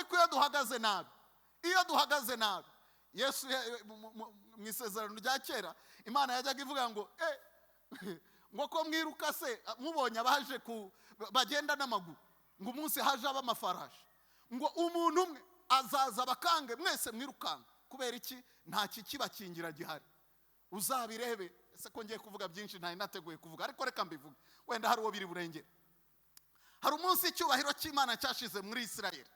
ariko iyo duhagaze nabi Yesu mu isezerano rya kera Imana yajyaga ivuga ngo ngo ko mwiruka se mubonye abaje bagenda n'amaguru ngo umunsi haje ab'amafarashi ngo umuntu umwe azaza bakange mwese mwirukanka kubera iki nta kikibakingira gihari. Uzabirebe ese ko ngiye kuvuga byinshi ntari nateguye kuvuga ariko reka mbivuge wenda hari uwo biri burengere. Hari umunsi icyubahiro cy'Imana cyashize muri Isirayeli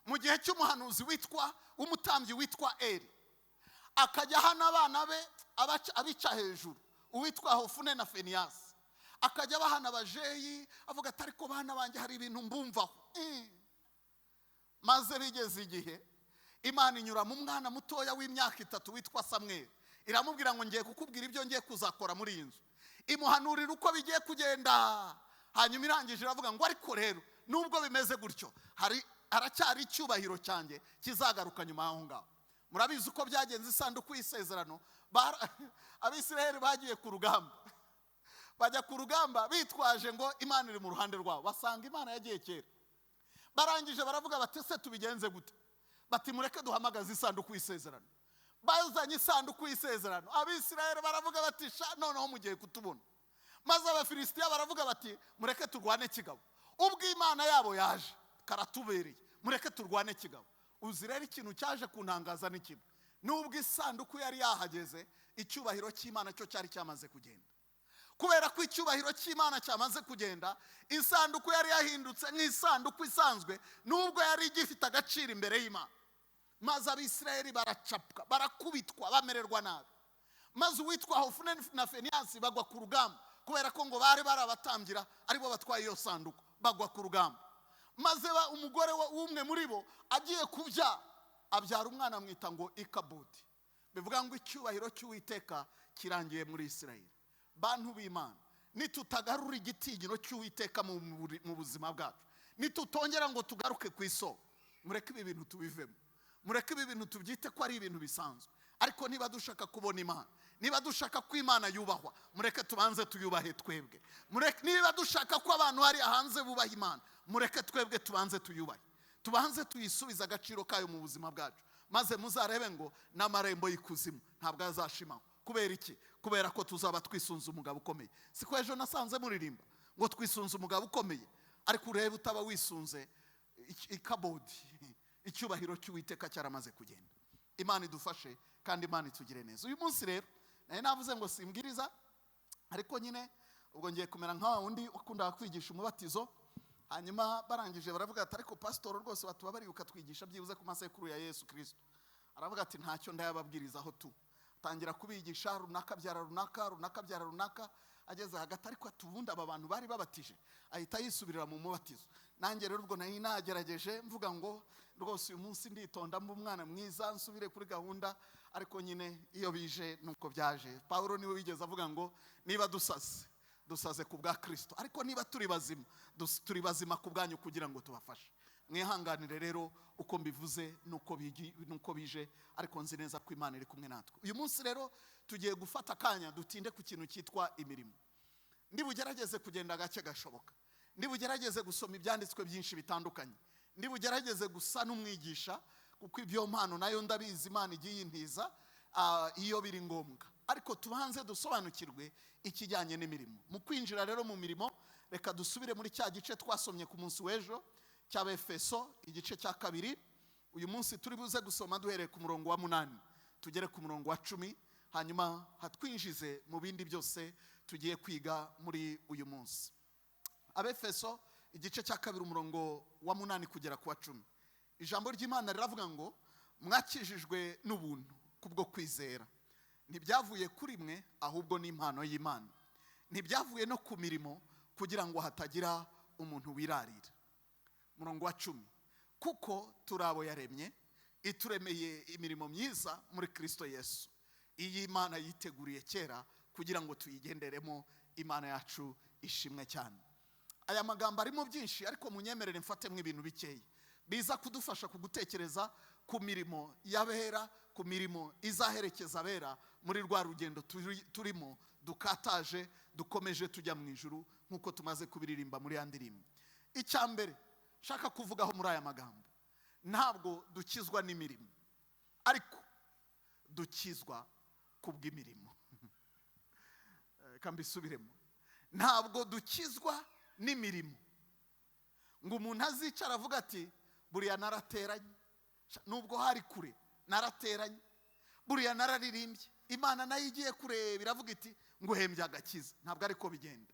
mu gihe cy'umuhanuzi witwa umutambyi witwa Eli. Akajya hana abana be abica hejuru uwitwa Hofune na Finehasi. Akajya bahana abajeyi avuga ati ariko bana banjye hari ibintu mbumvaho. Maze bigeze igihe Imana inyura mu mwana mutoya w'imyaka 3 witwa Samweli. Iramubwira ngo ngiye kukubwira ibyo ngiye kuzakora muri iyi nzu. Imuhanurira uko bigiye kugenda. Hanyuma irangije iravuga ngo ariko rero nubwo bimeze gutyo haracyari icyubahiro cyanjye kizagaruka nyuma y'aho ngaho. Murabizi uko byagenze isanduku y'isezerano. Abisirayeli bagiye ku rugamba. Bajya ku rugamba bitwaje ngo Imana iri mu ruhande rwabo. Basanga Imana yagiye kera. Barangije baravuga bati se tubigenze gute? Bati mureke duhamagaze isanduku y'isezerano. Bazanye isanduku y'isezerano. Abisirayeli baravuga bati noneho mugiye kutubona. Maze Abafilisitiya baravuga bati mureke turwane kigabo. Ubwo Imana yabo yaje karatubereye mureke turwane kigabo. Uzi rero ikintu cyaje kuntangaza n'ikintu. Nubwo isanduku yari yahageze icyubahiro cy'Imana cyo cyari cyamaze kugenda. Kubera ko icyubahiro cy'Imana cyamaze kugenda isanduku yari yahindutse nk'isanduku isanzwe nubwo yari igifite agaciro imbere y'Imana. Maze Abisirayeli baracapwa barakubitwa bamererwa nabi. Maze uwitwa Hofune na Finehasi bagwa ku rugamba kubera ko ngo bari barabatangira aribo batwaye iyo sanduku bagwa ku rugamba. Maze umugore w'umwe muri bo agiye abyara umwana mwita ngo Ikabodi. Bivuga ngo icyubahiro cy'Uwiteka kirangiye muri Isirayeli. Bantu b'Imana nitutagarura igitinyiro cy'Uwiteka mu buzima bwacu nitutongera ngo tugaruke ku isoko mureke ibi bintu tubivemo. Mureke ibi bintu tubyite ko ari ibintu bisanzwe. Ariko niba dushaka kubona Imana niba dushaka ko Imana yubahwa mureke tubanze tuyubahe twebwe. Niba dushaka ko abantu hari hanze bubaha Imana mureke twebwe tubanze tuyubahe. Tubanze tuyisubiza agaciro kayo mu buzima bwacu. Maze muzarebe ngo n'amarembo y'ikuzimu ntabwo azashimaho. Kubera iki? Kubera ko tuzaba twisunze umugabo ukomeye. Siko ejo nasanze muririmba ngo twisunze umugabo ukomeye ariko urebe utaba wisunze Ikabodi. Icyubahiro cy'Uwiteka cyaramaze kugenda. Imana idufashe kandi Imana itugire neza. Uyu munsi rero navuze ngo simbwiriza ariko nyine ubwo ngiye kumera nka wundi wakunda kwigisha umubatizo. Hanyuma barangije baravuga ati ariko pastor rwose batubabari ukatwigisha byibuze ku masekuru ya Yesu Kristo. Aravuga ati ntacyo ndayababwirizaho tu. Tangira kubigisha runaka byara runaka runaka byara runaka ageze hagati ariko atubunda aba bantu bari babatije ahita yisubirira mu mubatizo. Nanjye rero ubwo nari nagerageje mvuga ngo rwose uyu munsi nditonda mbu umwana mwiza nsubire kuri gahunda ariko nyine iyo bije nuko byaje. Paulo niwe wigeze avuga ngo niba dusaze ku bwa Kristo ariko niba turi bazima ku bwanyu kugira ngo tubafashe. Mwihanganire rero uko mbivuze nuko bije ariko nzi neza ko Imana iri kumwe natwe. Uyu munsi rero tugiye gufata akanya dutinde ku kintu cyitwa imirimo. Ndibugerageze kugenda gake gashoboka. Ndibugerageze gusoma ibyanditswe byinshi bitandukanye. Ndibugerageze gusa n'umwigisha kuko ibyo mpano nayo ndabizi Imana igiye intiza iyo biri ngombwa. Ariko tubanze dusobanukirwe ikijyanye n'imirimo. Mu kwinjira rero mu mirimo reka dusubire muri cya gice twasomye ku munsi w'ejo cy'Abefeso igice cya 2. Uyu munsi turi buze gusoma duhereye ku murongo wa 8 tugere ku murongo wa 10 hanyuma hatwinjize mu bindi byose tugiye kwiga muri uyu munsi. Abefeso igice cya 2 umurongo wa 8 kugera ku wa 10. Ijambo ry'Imana riravuga ngo mwakijijwe n'ubuntu kubwo kwizera. Ntibyavuye kuri mwe ahubwo ni impano y'Imana. Ntibyavuye no ku mirimo kugira ngo hatagira umuntu wirarira. Murongo wa 10. Kuko turabo yaremye ituremeye imirimo myiza muri Kristo Yesu. Iyi Imana yiteguriye kera kugira ngo tuyigenderemo. Imana yacu ishimwe cyane. Aya magambo arimo byinshi ariko munyemerere mfatemo ibintu bikeyi biza kudufasha kugutekereza ku mirimo y'abera, ku mirimo izaherekeza abera muri rwa rugendo turimo dukataje dukomeje tujya mu ijuru nkuko tumaze kubiririmba muri ya ndirimbo. Icyambere shaka kuvugaho muri aya magambo ntabwo dukizwa n'imirimo, ariko dukizwa kubw'imirimo. Kambisubiremo, ntabwo dukizwa n'imirimo ngo umuntu azicara avuga ati buriya narateranye, nubwo hari kure narateranye, buriya nararirimbye, Imana nayo igiye kureba iravuga iti nguhembye agakiza. Ntabwo ariko bigenda.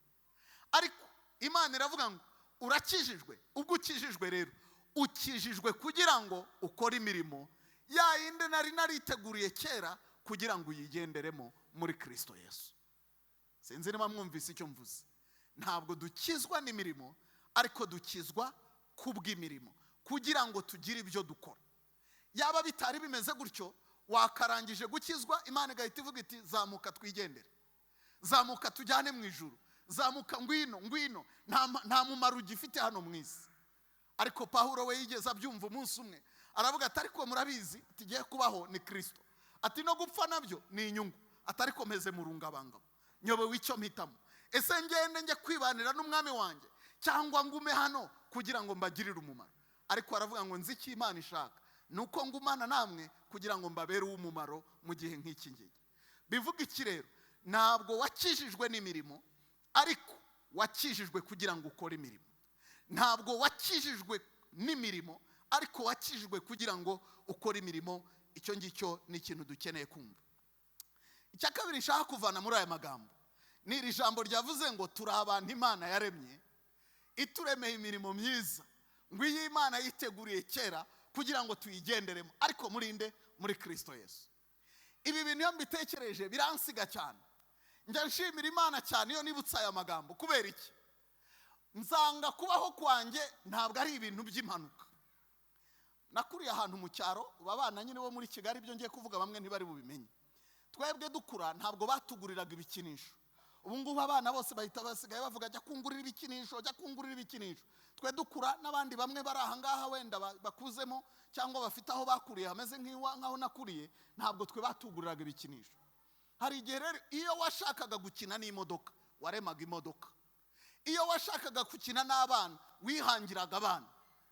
Ariko Imana iravuga ngo urakijijwe. Ubwo ukijijwe rero, ukijijwe kugira ngo ukore imirimo ya yindi nari nariteguriye kera kugira ngo uyigenderemo muri Kristo Yesu. Sinzi niba mwumvise icyo mvuze. Ntabwo dukizwa n'imirimo, ariko dukizwa kubw'imirimo kugira ngo tugire ibyo dukora. Yaba bitari bimeze gutyo, wakarangije gukizwa, Imana igahita ivuga iti zamuka twigendere, zamuka tujyane mu ijuru, zamuka ngwino, nta mumaro ugifite hano mu isi. Ariko Pawulo we yigeze abyumva umunsi umwe, aravuga ati ariko murabizi tugiye kubaho ni Kristo, ati no gupfa nabyo ni inyungu, atari komeze mu rungabangabo, nyobewe icyo mpitamo, ese ngende njye kwibanira n'umwami wanjye cyangwa ngume hano kugira ngo mbagirire umumaro. Ariko aravuga ngo nzi icyo Imana ishaka, nuko ngumana namwe kugira ngo mbabere uw'umumaro mu gihe nk'iki ngiki. Bivuga iki rero? Ntabwo wakijijwe n'imirimo, ariko wakijijwe kugira ngo ukore imirimo. Ntabwo wakijijwe n'imirimo, ariko wakijijwe kugira ngo ukore imirimo. Icyo ngicyo ni ikintu dukeneye kumva. Icya kabiri nshaka kuvana muri aya magambo ni iri jambo ryavuze ngo turi abantu Imana yaremye, ituremeye imirimo myiza, ngo iyi Imana yiteguriye kera kugira ngo tuyigenderemo, ariko murinde muri Kristo Yesu. Ibi bintu iyo mbitekereje biransiga cyane. Njya nshimira Imana cyane iyo nibutse aya magambo. Kubera iki? Nzanga kubaho kwanjye ntabwo ari ibintu by'impanuka. Nakuriye ahantu mu cyaro, babana nyine bo muri Kigali, ibyo ngiye kuvuga bamwe ntibari bubimenye. Twebwe dukura ntabwo batuguriraga ibikinisho. Ubu ngubu abana bose bahita basigaye bavuga jya kungurira ibikinisho, jya kungurira ibikinisho. Twe dukura n'abandi bamwe bari aha ngaha wenda bakuzemo cyangwa bafite aho bakuriye hameze nk'aho nakuriye, ntabwo twe batuguriraga ibikinisho. Hari igihe rero iyo washakaga gukina n'imodoka waremaga imodoka, iyo washakaga gukina n'abana wihangiraga abana.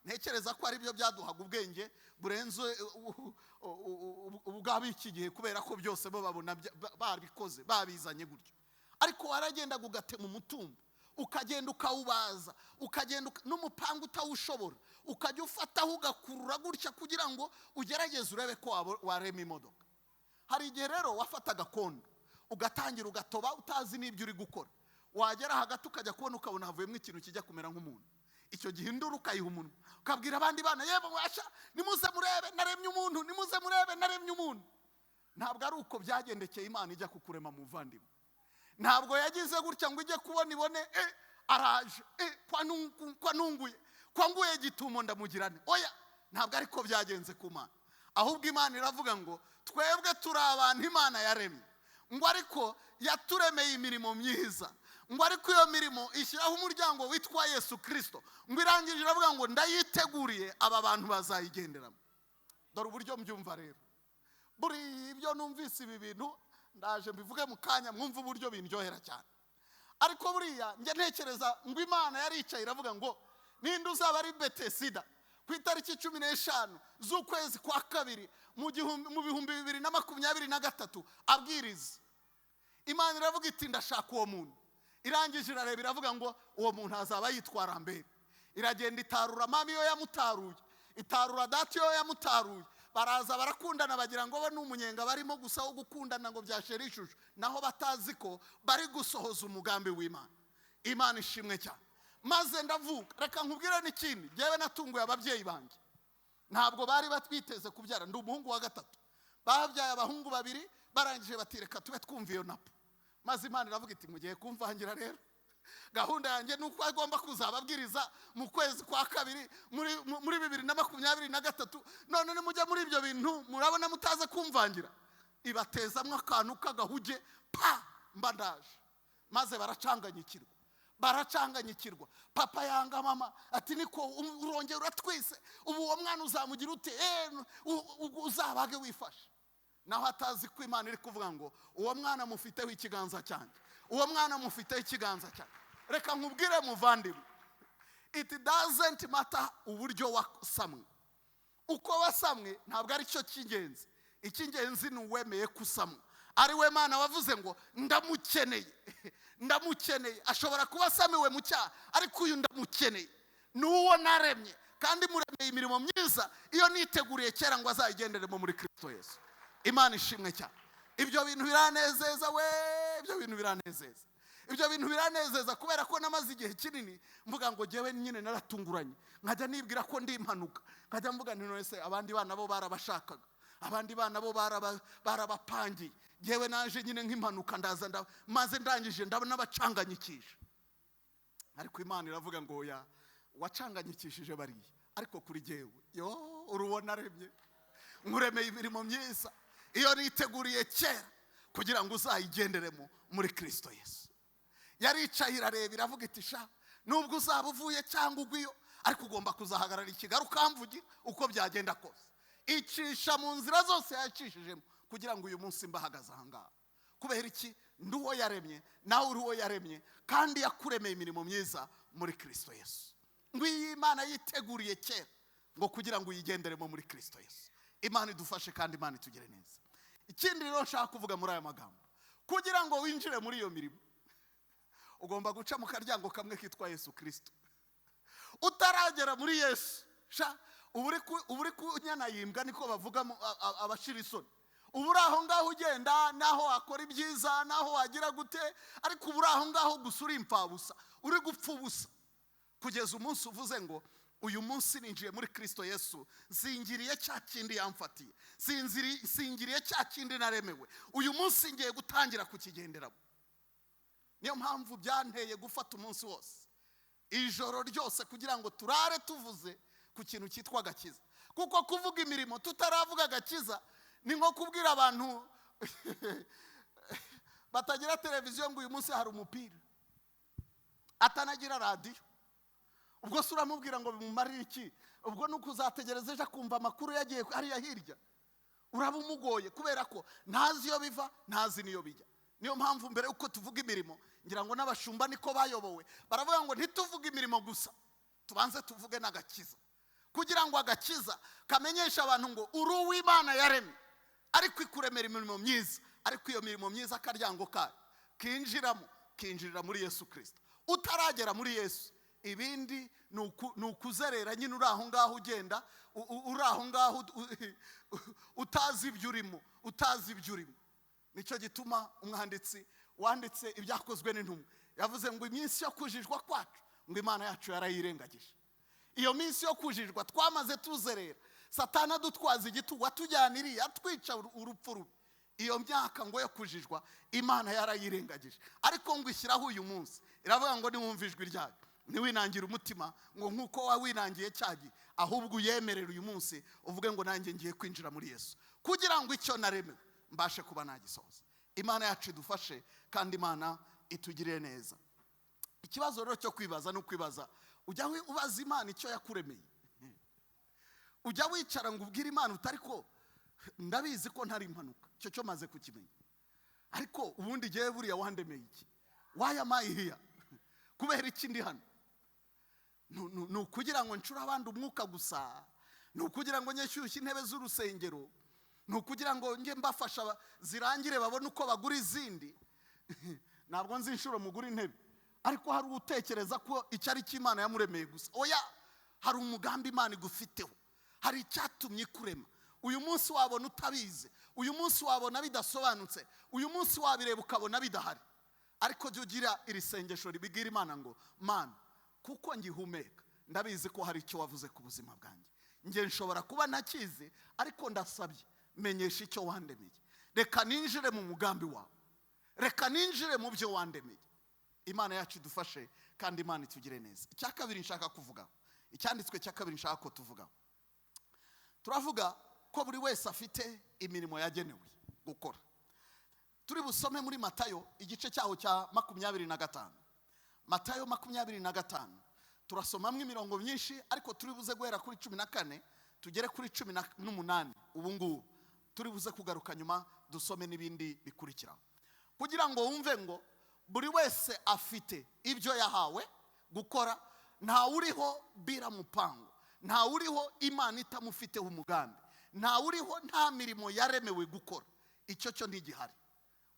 Ntekereza ko ari byo byaduhaga ubwenge burenze ubw'ab'iki gihe, kubera ko byose bo babona babikoze babizanye gutyo. Ariko waragendaga ugatema umutumba, ukagenda ukawubaza, ukagenda n'umupanga utawushobora, ukajya ufataho ugakurura gutya kugira ngo ugerageze urebe ko warema imodoka. Hari igihe rero wafataga kondo ugatangira ugatoba utazi n'ibyo uri gukora, wagera hagati ukajya kubona ukabona havuyemo ikintu kijya kumera nk'umuntu. Icyo gihe induru ukayiha umunwa, ukabwira abandi bana yebo mwasha nimuze murebe naremye umuntu, nimuze murebe naremye umuntu. Ntabwo ari uko byagendekeye Imana ijya kukurema muvandimwe. Ntabwo yagize gutya ngo ujye kubona ibone araje kwanguye gitumo ndamugirane. Oya, ntabwo ariko byagenze ku Mana. Ahubwo Imana iravuga ngo twebwe turi abantu Imana yaremye, ngo ariko yaturemeye imirimo myiza, ngo ariko iyo mirimo ishyiraho umuryango witwa Yesu Kristo, ngo irangije iravuga ngo ndayiteguriye aba bantu bazayigenderamo. Dore uburyo mbyumva rero. Buri ibyo numvise ibi bintu ndaje mbivuge mu kanya mwumva uburyo bindyohera cyane. Ariko buriya njye ntekereza ngo Imana yaricaye iravuga ngo ninde uzaba ari Betesida ku itariki 15 z'ukwezi kwa kabiri mu 2023 abwiriza. Imana iravuga iti ndashaka uwo muntu. Irangije irareba iravuga ngo uwo muntu azaba yitwara mbere. Iragenda itarura mami yo yamutaruye, itarura dati yo yamutaruye. Baraza barakundana bagira ngo bo n'umunyenga barimo gusa wo gukundana ngo byasherishuje, naho batazi ko bari gusohoza umugambi w'Imana. Imana ishimwe cyane. Maze ndavuga reka nkubwire n'ikindi, jewe natunguye ababyeyi banjye. Ntabwo bari batwiteze kubyara, ndi umuhungu wa gatatu. Babyaye abahungu babiri, barangije batireka tube twumva iyo napo. Maze Imana iravuga iti mugiye kumvangira rero. Gahunda yanjye nuko agomba kuzababwiriza mu kwezi kwa kabiri muri 2023. None nimujya muri ibyo bintu murabona mutaze kumvangira, ibatezamwe akantu kagahuge pa mbandaje. Maze baracanganyikirwa. Papa yanga mama ati niko urongera uratwise, ubu uwo mwana uzamugira ute? Uzabage wifashe. Naho atazi ko Imana iri kuvuga ngo uwo mwana mufiteho ikiganza cyanjye, uwo mwana mufiteho ikiganza cyanjye. Reka nkubwire muvandimwe, it doesn't matter uburyo wasamwe, uko wasamwe ntabwo ari cyo cy'ingenzi. Icy'ingenzi ni uwemeye kusamwa, ari we Mana wavuze ngo ndamukeneye. Ndamukeneye. Ashobora kuba asamiwe mu cyaha, ariko uyu ndamukeneye, n'uwo naremye kandi muremeye imirimo myiza, iyo niteguriye kera ngo azayigenderemo muri Kristo Yesu. Imana ishimwe cyane. Ibyo bintu biranezeza we, ibyo bintu biranezeza. Ibyo bintu biranezeza kubera ko namaze igihe kinini mvuga ngo jewe nyine naratunguranye, nkajya nibwira ko ndi impanuka, nkajya mvuga nti none se abandi bana bo barabashakaga, abandi bana bo barabapangiye, jewe naje nyine nk'impanuka ndaza maze ndangije ndabona abacanganyikisha. Ariko Imana iravuga ngo ya wacanganyikishije bariya, ariko kuri jewe yo urubona remye, nkuremeye imirimo myiza, iyo niteguriye kera kugira ngo uzayigenderemo muri Kristo Yesu. Yaricaye irareba iravuga iti sha, nubwo uzaba uvuye cyangwa ugwiyo, ariko ugomba kuzahagarara ikigali ukamvugira uko byagenda kose. Icisha mu nzira zose yacishijemo kugira ngo uyu munsi mbahagaze aha ngaha. Kubera iki? Nduwo yaremye, nawe uri uwo yaremye, kandi yakuremeye imirimo myiza muri Kristo Yesu. Ngwiyi Imana yiteguriye kera ngo kugira ngo uyigenderemo muri Kristo Yesu. Imana idufashe kandi Imana itugire neza. Ikindi rero nshaka kuvuga muri aya magambo, kugira ngo winjire muri iyo mirimo ugomba guca mu karyango kamwe kitwa Yesu Kristo. Utaragera muri Yesu sha uburi kunyanayimbwa niko bavuga abashira isoni. Uburi aho ngaho ugenda naho akora ibyiza, naho wagira gute, ariko uburi aho ngaho gusura impfabusa, uri gupfa ubusa, kugeza umunsi uvuze ngo uyu munsi ninjiye muri Kristo Yesu, zingiriye cya kindi yamfatiye, singiriye cya kindi naremewe, uyu munsi ngiye gutangira kukigenderamo. Niyo mpamvu byanteye gufata umunsi wose, ijoro ryose, kugira ngo turare tuvuze ku kintu cyitwa agakiza. Kuko kuvuga imirimo tutaravuga agakiza ni nko kubwira abantu batagira televiziyo ngo uyu munsi hari umupira, atanagira radio. Ubwo se uramubwira ngo bimumarire iki? Ubwo nuko uzategereza ejo kumva amakuru yagiye hariya hirya, uraba umugoye kubera ko ntazi iyo biva, ntazi niyo bijya. Niyo mpamvu mbere uko tuvuga imirimo, ngira ngo n'abashumba niko bayobowe, baravuga ngo ntituvuge imirimo gusa, tubanze tuvuge n'agakiza, kugira ngo agakiza kamenyesha abantu ngo uri uw'Imana yaremye, ariko ikuremera imirimo myiza, ariko iyo mirimo myiza akaryango kayo kinjirira muri Yesu Kristo. Utaragera muri Yesu, ibindi ni ukuzerera nyine uri aho ngaho ugenda, uri aho ngaho utazi ibyo urimo. Nicyo gituma umwanditsi wanditse ibyakozwe n'intumwa yavuze ngo iminsi yo kujijwa kwacu ngo Imana yacu yarayirengagije. Iyo minsi yo kujijwa twamaze tuzerera, Satana dutwaza igitugu atujyaniriye atwica urupfu rubi. Iyo myaka ngo yo kujijwa Imana yarayirengagije, ariko ngo ishyiraho uyu munsi, iravuga ngo niwumva ijwi ryayo ntiwinangire umutima ngo nkuko wawinangiye cyagiye, ahubwo uyemerere uyu munsi uvuge ngo nanjye ngiye kwinjira muri Yesu, kugira ngo icyo naremewe mbashe kuba nagisohoza. Imana yacu idufashe kandi Imana itugirire neza. Ikibazo rero cyo kwibaza no kwibaza, ujya ubaza Imana icyo yakuremeye. Ujya wicara ngo ubwire Imana utari ko ndabizi ko ntari impanuka, cyo maze kukimenya, ariko ubundi giye buriya wandemeye iki? Why am I here? Kubera iki ndi hano? No kugira ngo ncura abandi umwuka gusa, no kugira ngo nyeshyushye intebe z'urusengero, no kugira ngo nge mbafasha zirangire babone uko bagura izindi. Ntabwo nzi inshuro mugura intebe, ariko hari utekereza ko icyo ari cy'Imana yamuremeye gusa. Oya, hari umugambi Imana igufiteho, hari icyatumye ikurema. Uyu munsi wabona utabizi, uyu munsi wabona bidasobanutse, uyu munsi wabireba ukabona bidahari, ariko jya ugira iri sengesho ribwira Imana ngo Mana, kuko ngihumeka ndabizi ko hari icyo wavuze ku buzima bwanjye. Nge nshobora kuba nakize, ariko ndasabye menyesha icyo wandemeye. Reka ninjire mu mugambi wawe, reka ninjire mu byo wandemeye. Imana yacu idufashe kandi Imana itugire neza. Icya kabiri nshaka kuvugaho, icyanditswe cya kabiri nshaka ko tuvugaho, turavuga ko buri wese afite imirimo yagenewe gukora. Turi busome muri Matayo igice cyaho cya 25. Matayo 25 turasomamwe imirongo myinshi, ariko turi buze guhera kuri 14 tugere kuri 18. Ubu ngubu turi buze kugaruka nyuma dusome n'ibindi bikurikiraho, kugira ngo wumve ngo buri wese afite ibyo yahawe gukora, nta uriho bira mupango, nta uriho Imana itamufiteho umugambi, nta uriho nta mirimo yaremewe gukora. Icyo cyo ntigihari.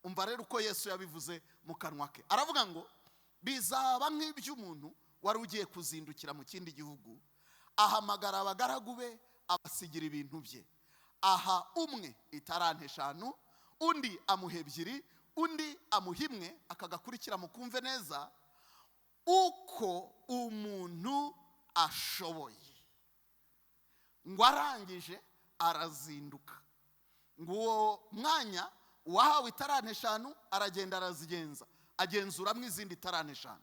Umva rero uko Yesu yabivuze mu kanwa ke, aravuga ngo bizaba nk'iby'umuntu wari ugiye kuzindukira mu kindi gihugu, ahamagara abagaragu be abasigira ibintu bye. Aha umwe itarante 5, undi amuha 2, undi amuha 1, akagakurikira mukumve neza uko umuntu ashoboye. Ngo arangije arazinduka. Ngo uwo mwanya uwahawe itarante 5 aragenda arazigenza, agenzuramo izindi tarante 5.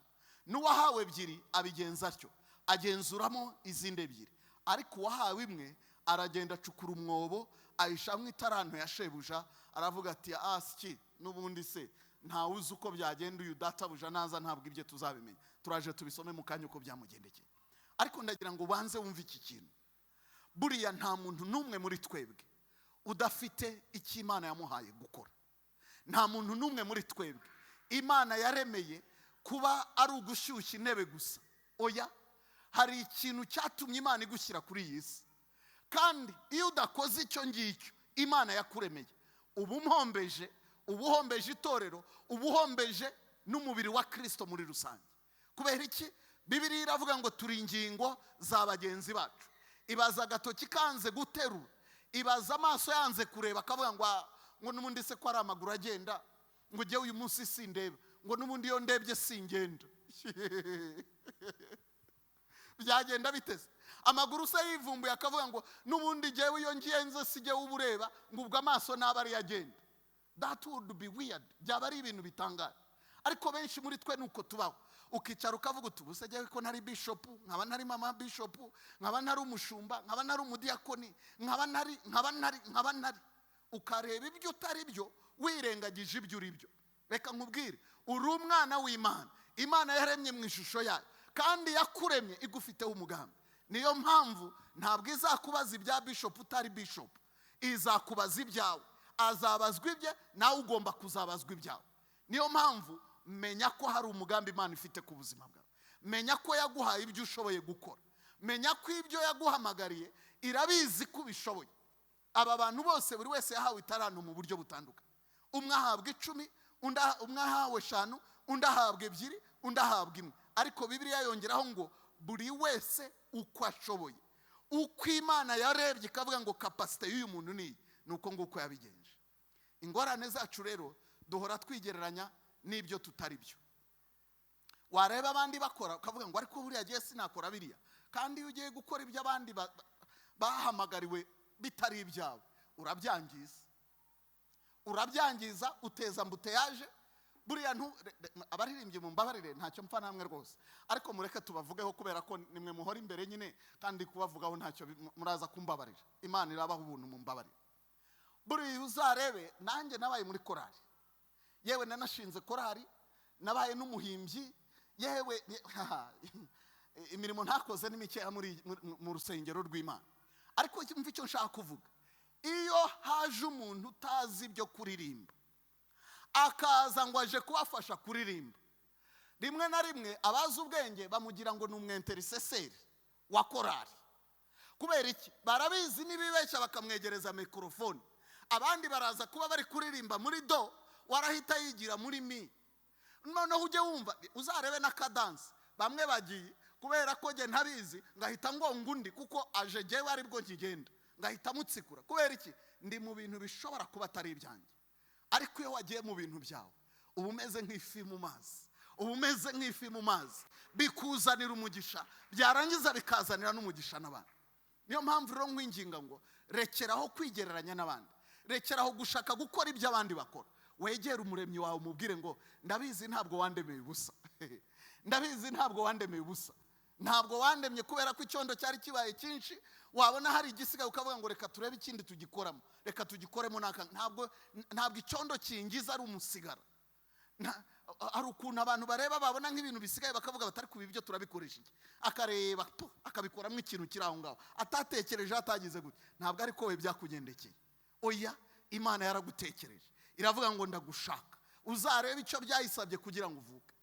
N'uwahawe 2 abigenza atyo, agenzuramo izindi 2. Ariko uwahawe 1 aragenda acukura umwobo, ayishamwe itaranto ya shebuja, aravuga ati asiki n'ubundi se nta uzi uko byagenda, uyu databuja naza ntabwo ibyo tuzabimenya, turaje tubisome mu kanya uko byamugendekeye. Ariko ndagira ngo ubanze wumve iki kintu. Buriya nta muntu n'umwe muri twebwe udafite icyo Imana yamuhaye gukora. Nta muntu n'umwe muri twebwe Imana yaremeye kuba ari ugushyushya intebe gusa. Oya, hari ikintu cyatumye Imana igushyira kuri iyi si. Kandi iyo udakoze icyo ngicyo Imana yakuremeye, ubuhombeje itorero, ubuhombeje n'umubiri wa Kristo muri rusange. Kubera iki? Bibiliya iravuga ngo turi ingingo za bagenzi bacu. Ibaza agatoki kanze guterura, ibaza amaso yanze kureba, akavuga ngo n'ubundi se ko ari amaguru agenda, ngo ujye uyu munsi sindeba, ngo n'ubundi iyo ndebye singenda. Byagenda biteze. Amaguru se yivumbuye akavuga ngo n'ubundi jewe iyo ngiyenze sijye ubureba, ngo ubwo amaso naba ari yagenda. That would be weird. Byaba ari ibintu bitangaje. Ariko benshi muri twe nuko tubaho. Ukicara ukavuga uti ubuse jewe ko ntari bishop, nkaba ntari mama bishop, nkaba ntari umushumba, nkaba ntari umudiakoni, nkaba ntari ukareba ibyo utari byo, wirengagije ibyo uri byo. Reka nkubwire, uri umwana w'Imana. Imana yaremye mu ishusho yayo, kandi yakuremye igufiteho umugambi. Niyo mpamvu ntabwo izakubaza ibya bishop utari bishop, izakubaza ibyawe. Azabazwa ibye, nawe ugomba kuzabazwa ibyawe. Niyo mpamvu menya ko hari umugambi Imana ifite ku buzima bwawe. Menya ko yaguhaye ibyo ushoboye gukora. Menya ko ibyo yaguhamagariye irabizi ko ubishoboye. Aba bantu bose buri wese yahawe itaranto mu buryo butandukanye. Umwe ahabwa 10, umwe ahawe 5, undi ahabwa 2, undi ahabwa 1. Ariko Bibiliya yongeraho ngo buri wese uko ashoboye. Uko Imana yarebye ikavuga ngo capacity y'uyu muntu ni nuko nguko yabigenje. Ingorane zacu rero duhora twigereranya n'ibyo tutari byo. Wareba abandi bakora ukavuga ngo ariko buriya giye sinakora biriya. Kandi iyo ugiye gukora ibyo abandi bahamagariwe bitari ibyawe, urabyangiza, uteza mbuteyaje. Buriya abaririmbye mu mbabarire ntacyo mpfa namwe rwose, ariko mureke tubavugeho kubera ko nimwe muhora imbere nyine, kandi kubavugaho ntacyo muraza kumbabarira. Imana irabaho ubuntu mu mbabarire. Buriya uzarebe, nanjye nabaye muri korali, yewe nanashinze korali, nabaye n'umuhimbyi, yewe imirimo ntakoze n'imikeya mu rusengero rw'Imana. Ariko mva icyo nshaka kuvuga, iyo haje umuntu utazi ibyo kuririmba akaza ngo aje kubafasha kuririmba, rimwe na rimwe abazi ubwenge bamugira ngo ni umwenteriseseri wa korali. Kubera iki? Barabizi n'ibibeshya bakamwegereza mikrofone. Abandi baraza kuba bari kuririmba muri do, warahita yigira muri mi. Noneho ujye wumva, uzarebe na kadansi. Bamwe bagiye kubera ko je ntabizi, ngahita ngonga undi kuko aje jewe ari bwo nkigenda, ngahita mutsikura. Kubera iki? Ndi mu bintu bishobora kuba atari ibyanjye. Ariko iyo wagiye mu bintu byawe, uba umeze nk'ifi mu mazi, bikuzanira umugisha, byarangiza bikazanira n'umugisha n'abantu. Niyo mpamvu rero nkwinginga ngo rekeraho kwigereranya n'abandi, rekeraho gushaka gukora ibyo abandi bakora. Wegera umuremyi wawe umubwire ngo ndabizi ntabwo wandemeye ubusa. Ndabizi ntabwo wandemeye ubusa. Ntabwo wandemye kubera ko icyondo cyari kibaye cyinshi, wabona hari igisigaye ukavuga ngo reka turebe ikindi tugikoramo, reka tugikoremo naka. Ntabwo icyondo kingiza ari umusigara. Hari ukuntu abantu bareba babona nk'ibintu bisigaye bakavuga batari kubi ibyo turabikoresha iki, akareba akabikoramo ikintu kiri aho ngaho, atatekereje atagize gute. Ntabwo ariko we byakugendekeye. Oya, Imana yaragutekereje, iravuga ngo ndagushaka. Uzarebe icyo byayisabye kugira ngo uvuke,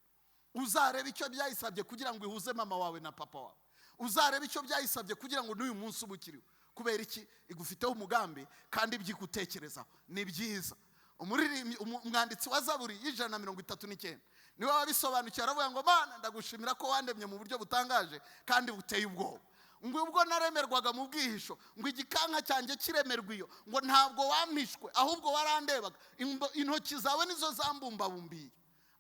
uzarebe icyo byayisabye kugira ngo ihuze mama wawe na papa wawe, uzarebe icyo byayisabye kugira ngo n'uyu munsi ubukiriwe. Kubera iki? Igufiteho umugambi kandi ibyigutekerezaho ni byiza. Umwanditsi wa Zaburi y'139 niwe wabisobanukiye, aravuga ngo Mana ndagushimira ko wandemye mu buryo butangaje kandi buteye ubwoba. Ngo ubwo naremerwaga mu bwihisho, ngo igikanka cyanjye kiremerwa iyo, ngo ntabwo wampishwe ahubwo warandebaga, intoki zawe nizo zambumbabumbiye.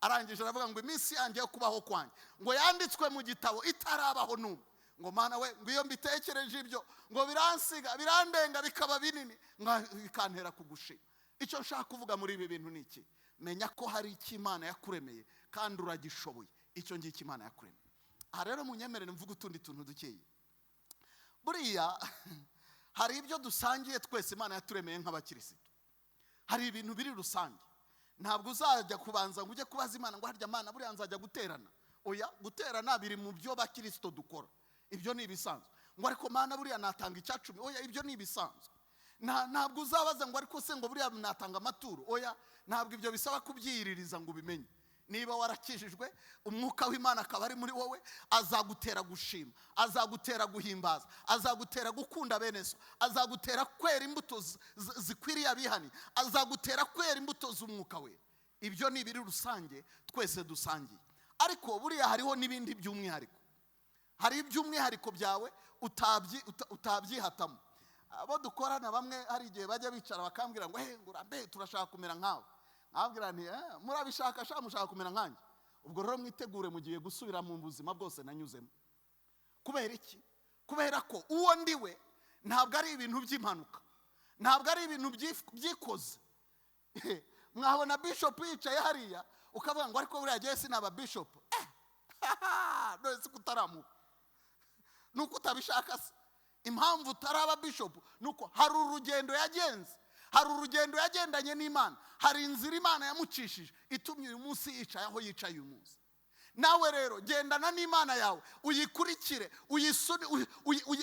Arangije aravuga ngo iminsi yanjye yo kubaho kwanjye ngo yanditswe mu gitabo itarabaho n'umwe. Ngo Mana we, ngo iyo mbitekereje ibyo ngo biransiga birandenga bikaba binini bikantera kugushima. Icyo nshaka kuvuga muri ibi bintu ni iki? Menya ko hari icyo Imana yakuremeye kandi uragishoboye. Icyo ngicyo Imana yakuremeye. Aha rero munyemerere mvuga utundi tuntu dukeye. Buriya hari ibyo dusangiye twese Imana yaturemeye nk'abakirisitu. Hari ibintu biri rusange. Ntabwo uzajya kubanza ngo ujye kubaza Imana ngo harya Mana buriya nzajya guterana. Oya, guterana biri mu byo bakristo dukora. Ibyo ni ibisanzwe. Ngo ariko Mana buriya natanga icyacumi. Oya, ibyo ni ibisanzwe. Ntabwo uzabaza ngo ariko se ngo buriya natanga amaturo. Oya, ntabwo ibyo bisaba kubyiririza ngo ubimenye. Niba warakijijwe, umwuka w'Imana akaba ari muri wowe, azagutera gushima, azagutera guhimbaza, azagutera gukunda bene so, azagutera kwera imbuto zikwiriye abihani, azagutera kwera imbuto z'umwuka we. Ibyo ni ibiri rusange twese dusangiye. Ariko buriya hariho n'ibindi by'umwihariko. Hari iby'umwihariko byawe utabyihatamo. Abo dukorana bamwe hari igihe bajya bicara bakambwira ngo ngurambe turashaka kumera nkawe. Abwira nti murabishaka mushaka kumera nkanjye. Ubwo rero mwitegure mugiye gusubira mu buzima bwose nanyuzemo. Kubera iki? Kubera ko uwo ndiwe ntabwo ari ibintu by'impanuka, ntabwo ari ibintu byikoze. Mwabona bishop yicaye hariya ukavuga ngo ariko buriya gihe sinaba bishop. None se kutaramuka nuko utabishaka se. Impamvu utaraba bishop nuko hari urugendo yagenze, hari urugendo yagendanye n'Imana, hari inzira Imana yamucishije itumye uyu munsi yicaye aho yicaye uyu munsi. Nawe rero gendana n'Imana yawe, uyikurikire,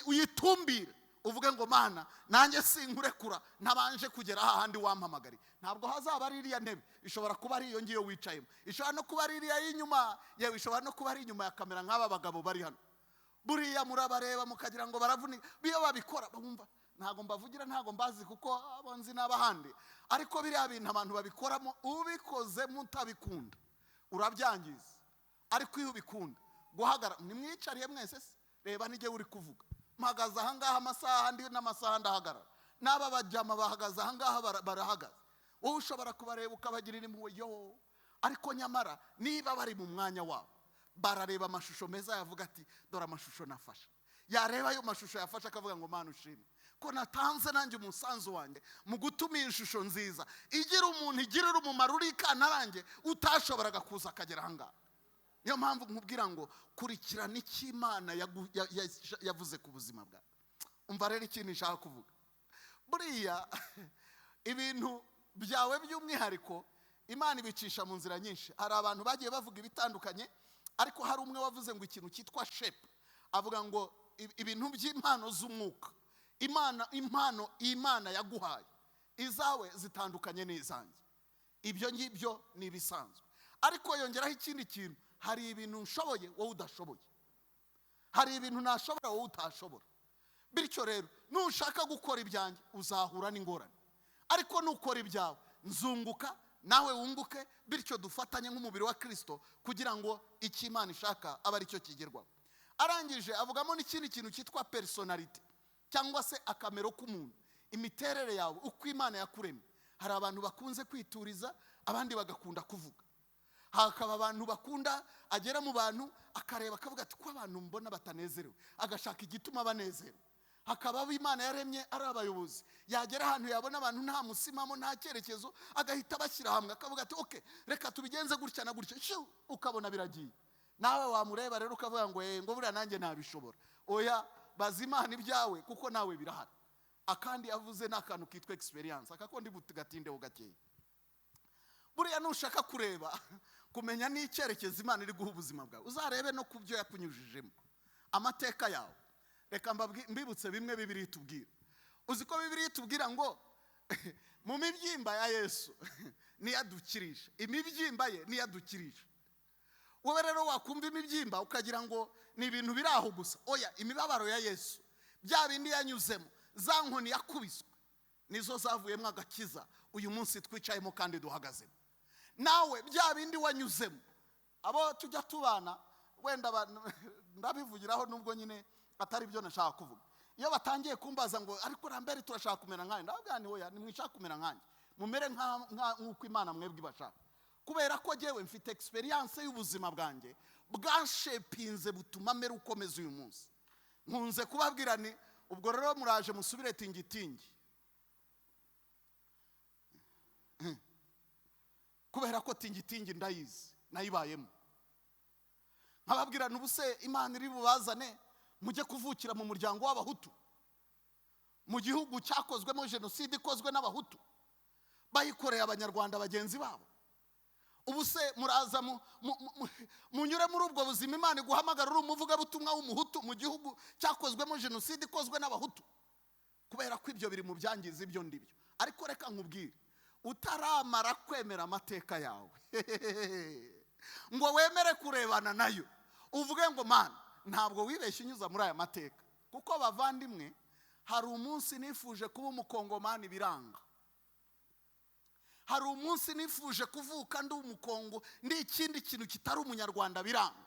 uyitumbire, uvuge ngo Mana nanjye sinkurekura ntabanje kugera ahandi wampamagari. Ntabwo hazaba ari iriya ntebe, ishobora kuba ari iyo ngiyo wicayemo, ishobora no kuba ari iriya y'inyuma, yewe ishobora no kuba ari inyuma ya kamera nk'aba bagabo bari hano. Buriya murabareba mukagira ngo baravunika, biyo babikora bumva ntago mbavugira, ntago mbazi kuko abonzi n'abahandi. Ariko biriya bintu abantu babikoramo, ubikoze mutabikunda urabyangiza. Ariko iyo ubikunda guhagara, nimwicariye mwese se, reba nige uri kuvuga, mpagaze aha ngaha amasaha andi n'amasaha ndahagarara, n'aba bajyama bahagaze aha ngaha barahagaze. Wowe ushobora kubareba ukabagirira impuhwe yo, ariko nyamara niba bari mu mwanya wabo barareba amashusho meza yavuga ati dore amashusho nafashe. Yareba ayo mashusho yafashe akavuga ngo Mana ushimwe ko natanze nanjye umusanzu wanjye mu gutuma iyi shusho nziza igira umuntu igirira umumaro uri kantarange utashoboraga kuza akagera aha ngaha. Niyo mpamvu nkubwira ngo kurikirana Icy'Imana yavuze ku buzima bwawe. Umva rero ikintu nshaka kuvuga. Buriya ibintu byawe by'umwihariko Imana ibicisha mu nzira nyinshi. Hari abantu bagiye bavuga ibitandukanye, ariko hari umwe wavuze ngo ikintu cyitwa shape. Avuga ngo ibintu by'impano z'umwuka, impano Imana yaguhaye izawe zitandukanye n'izanjye. Ibyo ngibyo ni ibisanzwe. Ariko yongeraho ikindi kintu, hari ibintu nshoboye wowe udashoboye, hari ibintu nashobora wowe utashobora. Bityo rero nushaka gukora ibyanjye uzahura n'ingorane, ariko nukora ibyawe nzunguka nawe wunguke, bityo dufatanye nk'umubiri wa Kristo kugira ngo Icy'Imana ishaka abe ari cyo kigerwaho. Arangije avugamo n'ikindi kintu cyitwa personality, cyangwa se akamero k'umuntu, imiterere yawe, uko Imana yakuremye. Hari abantu bakunze kwituriza, abandi bagakunda kuvuga. Hakaba abantu bakunda agera mu bantu akareba akavuga ati ko abantu mbona batanezerewe, agashaka igituma banezerewe. Hakaba abo Imana yaremye ari abayobozi, yagera ahantu yabona abantu nta musimamo nta cyerekezo, agahita bashyira hamwe akavuga ati okay reka tubigenze gutya na gutya, ukabona biragiye. Nawe wamureba rero ukavuga ngo ngo buriya nanjye nabishobora. Oya, baza Imana ibyawe kuko nawe birahari. Akandi yavuze n'akantu kitwa experience, akako ndi bugatindeho gakeya. Buriya nushaka kureba kumenya n'icyerekezo Imana iri guha ubuzima bwawe, uzarebe no kubyo yakunyujijemo, amateka yawe. Reka mbibutse bimwe Bibiliya itubwira. Uzi ko Bibiliya itubwira ngo mu mibyimba ya Yesu niyadukirisha, imibyimba ye niyadukirisha. Wowe rero wakumva imibyimba ukagira ngo ni ibintu biri aho gusa. Oya, imibabaro ya Yesu, bya bindi yanyuzemo, za nkoni yakubiswe, nizo zavuyemo agakiza uyu munsi twicayemo kandi duhagazemo. Nawe bya bindi wanyuzemo, abo tujya tubana wenda ndabivugiraho nubwo nyine atari byo nashaka kuvuga. Iyo batangiye kumbaza ngo ariko Rambere turashaka kumera nkanjye, ndababwira nti oya, nimwishaka kumera nkanjye, mumere nk'uko Imana mwebwe ibashaka. Kubera ko jewe mfite experience y'ubuzima bwanjye bwashepinze butuma mera ukomeza uyu munsi. Nkunze kubabwira ni ubwo rero muraje musubire tingitingi, kubera ko tingitingi ndayizi nayibayemo. Nkababwira n'ubuse Imana iri bubazane mujye kuvukira mu muryango w'Abahutu, mu gihugu cyakozwemo jenoside ikozwe n'Abahutu, bayikoreye Abanyarwanda bagenzi babo. Ubuse muraza munyure muri ubwo buzima Imana iguhamagara uri umuvugabutumwa w'Umuhutu mu gihugu cyakozwemo jenoside ikozwe n'Abahutu? Kubera ko ibyo biri mu byangiza ibyo ndibyo. Ariko reka nkubwire, utaramara kwemera amateka yawe ngo wemere kurebana nayo uvuge ngo Mana ntabwo wibeshye unyuza muri aya mateka. Kuko bavandimwe, hari umunsi nifuje kuba umukongomani biranga. Hari umunsi nifuje kuvuka ndi umukongo, ndi ikindi kintu kitari umunyarwanda biranga.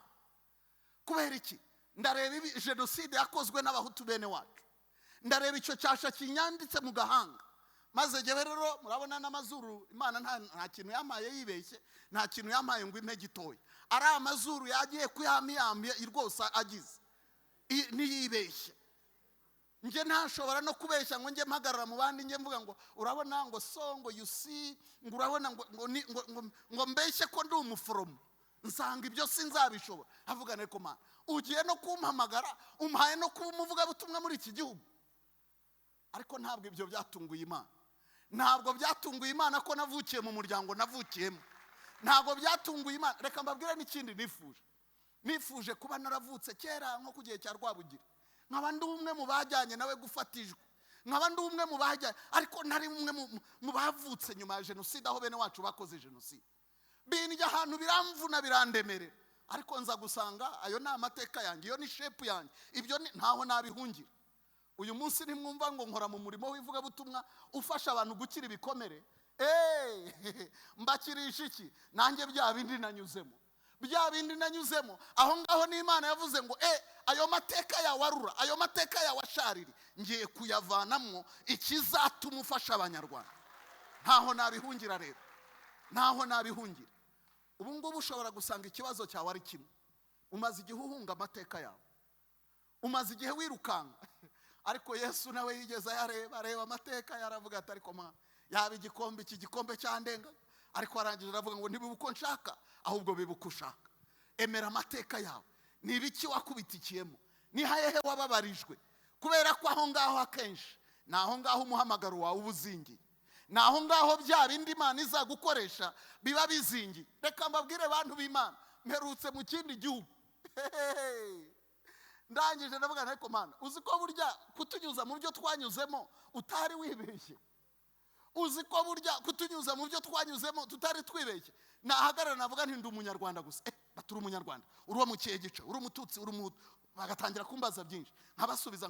Kubera iki? Ndareba jenoside yakozwe n'Abahutu bene wacu, ndareba icyo cyasha kinyanditse mu gahanga, maze jyewe rero murabona n'amazuru Imana nta kintu yamaye yibeshye, nta kintu yamaye ngo impe gitoya. Ari amazuru yagiye kuyamiyamye rwose agize niyibeshye. Nje ntashobora no kubeshya ngo nje mpagarara mu bandi nje mvuga ngo urabona ngo songo you see ngo urabona ngo mbeshye ko ndi umuforomo, nsanga ibyo sinzabishobora. Avuga ne ko Mana ugiye no kumpamagara umpaye no kuba umuvuga butumwa muri iki gihugu. Ariko ntabwo ibyo byatunguye Imana. Ntabwo byatunguye Imana ko navukiye mu muryango navukiyemo. Ntabwo byatunguye Imana. Reka mbabwire n'ikindi nifuje kuba naravutse kera nko ku gihe cya Rwabugira, nkaba ndi umwe mu bajyanye nawe gufatijwe, nkaba ndi umwe mu bajyanye, ariko nari umwe mu bavutse nyuma ya jenoside aho bene wacu bakoze jenoside. Binjya ahantu biramvuna birandemerera, ariko nza gusanga ayo ni amateka yanjye, iyo ni shepu yanjye, ibyo ntaho nabihungira. Uyu munsi nimwumva ngo nkora mu murimo w'ivugabutumwa ufasha abantu gukira ibikomere, mbakirisha iki? Nanjye bya bindi nanyuzemo, aho ngaho n'Imana yavuze ngo ayo mateka yawe arura, ayo mateka yawe ashariri, ngiye kuyavanamo ikizatuma ufasha Abanyarwanda. Ntaho nabihungira rero, ntaho nabihungira. Ubu ngubu ushobora gusanga ikibazo cyawe ari kimwe, umaze igihe uhunga amateka yawe, umaze igihe wirukanga. Ariko Yesu nawe yigeze areba amateka yaravuga ati ariko Mana yaba iki gikombe cyandenga, ariko arangije aravuga ngo ntibibe uko nshaka ahubwo bibe uko ushaka. Emera amateka yawe, ni ibiki wakubitikiyemo, ni hahehe wababarijwe. Kubera ko aho ngaho akenshi ni aho ngaho umuhamagaro wawe ubuzingiye, ni aho ngaho bya bindi Imana izagukoresha biba bizingiye. Reka mbabwire abantu b'Imana, mperutse mu kindi gihugu ndangije ndavuga ariko Mana uzi ko burya kutunyuza mu byo twanyuzemo utari wibeshye, uzi ko burya kutunyuza mu byo twanyuzemo tutari twibeshye. Nahagarara navuga nti ndi umunyarwanda gusa, baturi umunyarwanda, uri wo mu kihe gice, uri umututsi, uri umuhutu, bagatangira kumbaza byinshi, nkabasubiza.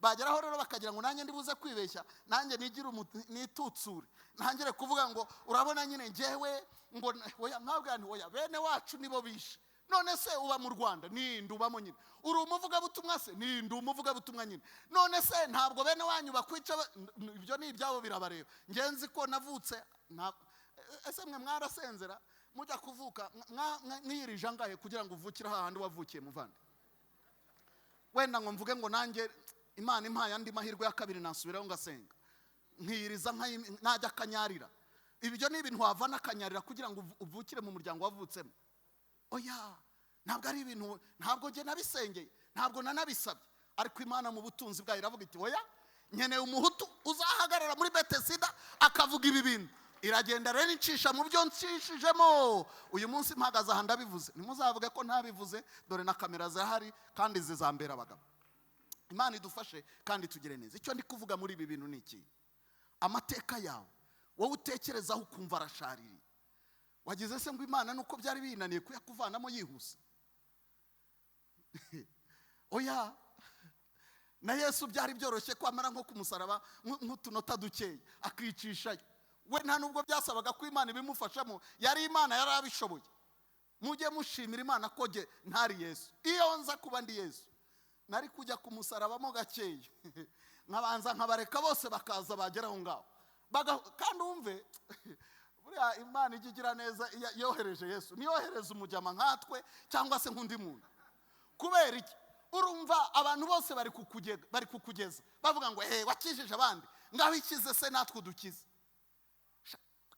Bageraho rero bakagira ngo nanjye ndibuze kwibeshya, nanjye nigire nitutsure, ntangire kuvuga ngo urabona nyine njyewe ngo oya, nkabwira nti oya, bene wacu nibo bishe. None se uba mu Rwanda ninde ubamo nyine? Uri umuvugabutumwa se ninde umuvugabutumwa nyine? None se ntabwo bene wanyu bakwica? Ibyo ni ibyabo birabareba. Ngenzi ko navutse ese mwe mwarasenzera mujya kuvuka mwirije angahe kugira ngo uvukire hahandi wavukiye muvande? Wenda ngo mvuge ngo nanjye Imana impaye andi mahirwe ya kabiri nasubiraho ngasenga nkiriza najya akanyarira. Ibyo ni ibintu wavana akanyarira kugira ngo uvukire mu muryango wavutsemo? Oya, ntabwo ari ibintu, ntabwo nge nabisengeye, ntabwo nanabisabye. Ariko Imana mu butunzi bwayo iravuga iti oya, nkeneye umuhutu uzahagarara muri Betesida akavuga ibi bintu. Iragenda rero incisha mu byo ncishijemo. Uyu munsi mpagaze aha ndabivuze, ntimuzavuge ko ntabivuze, dore na kamera zahari kandi zizambera abagabo. Imana idufashe kandi tugire neza. Icyo ndi kuvuga muri ibi bintu ni iki? Amateka yawe wowe utekerezaho ukumva arashaririye, wagize se ngo Imana nuko byari binaniye kuyakuvanamo yihuse? oya, na Yesu byari byoroshye kwamara nko ku musaraba nk'utunota dukeya akicishayo. We nta nubwo byasabaga ko Imana ibimufashamo, yari Imana, yari abishoboye. Mujye mushimira Imana ko je ntari Yesu. Iyo nza kuba ndi Yesu, nari kujya ku musaraba mo gakeya nkabanza nkabareka bose bakaza bagera aho ngaho. Kandi umve buriya Imana igigira neza yohereje Yesu, niyohereza umujyama nkatwe cyangwa se nk'undi muntu. Kubera iki? Urumva abantu bose bari kukugeza bavuga ngo wakijije abandi, ngaho ikize se natwe udukize.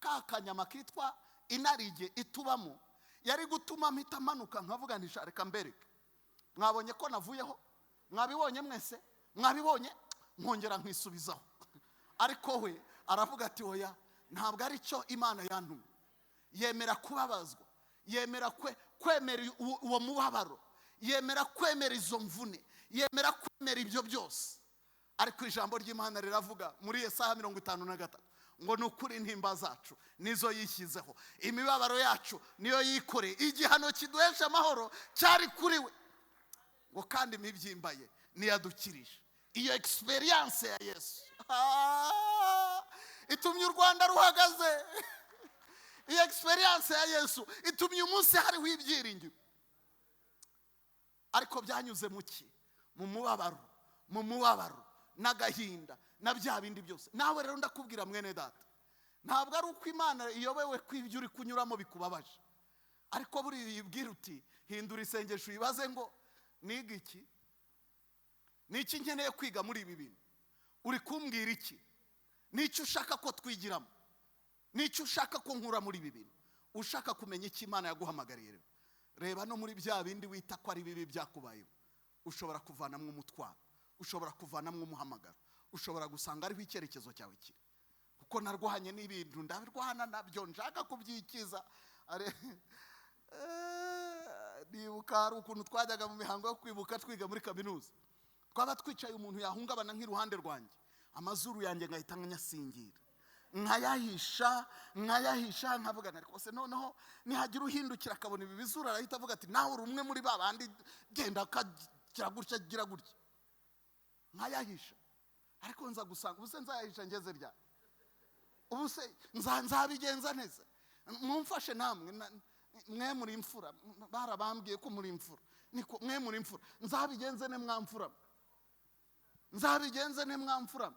Ka kanyama kitwa inarige itubamo yari gutuma mpita manuka nkavuga nti reka mbereke. Mwabonye ko navuyeho? Mwabibonye mwese? Mwabibonye? Nkongera nkisubizaho. Ariko we aravuga ati oya, ntabwo ari cyo Imana yantumye. Yemera kubabazwa, yemera kwemera uwo mubabaro, yemera kwemera izo mvune, yemera kwemera ibyo byose. Ariko ijambo ry'Imana riravuga muri Yesaya 53 ngo nukuri intimba zacu nizo yishyizeho, imibabaro yacu niyo yikoreye, igihano kiduhesha amahoro cyari kuri we, ngo kandi imibyimba ye niyadukirije. Iyo experience ya Yesu itumye u Rwanda ruhagaze. Iyo experience ya Yesu itumye umunsi hariho ibyiringiro. Ariko byanyuze muki? Mu mubabaro n'agahinda na bya bindi byose. Nawe rero ndakubwira mwene data, ntabwo ari uko Imana iyobewe kw'ibyo uri kunyuramo bikubabaje, ariko buri yibwira uti hindura isengesho uyibaze ngo niga iki? Niki nkeneye kwiga muri ibi bintu? Uri kumbwira iki? Nicyo ushaka ko twigiramo? Nicyo ushaka ko nkura muri ibi bintu? Ushaka kumenya iki Imana yaguhamagariye rero? Reba no muri bya bindi wita ko ari bibi byakubayeho, ushobora kuvanamwe umutwaro, ushobora kuvanamwe umuhamagaro, ushobora gusanga ariho icyerekezo cyawe kiri. Kuko narwanye n'ibintu ndabirwana nabyo nshaka kubyikiza. Nibuka hari ukuntu twajyaga mu mihango yo kwibuka twiga muri kaminuza, twaba twicaye umuntu yahungabana nk'iruhande rwanjye, amazuru yanjye ngahita nyasingira, nkayahisha nkavuga ariko se noneho nihagira uhindukira akabona ibi bizuru arahita avuga ati nawe uri umwe muri babandi genda kagira gutya gira gutya, nkayahisha. Ariko nza gusanga ubuse nzayahisha ngeze rya ubuse nzabigenza neza. Mumfashe namwe, mwe muri imfura, barabambwiye ko muri imfura, niko mwe muri imfura, nzabigenze ne mwamfura, nzabigenze ne mwamfura.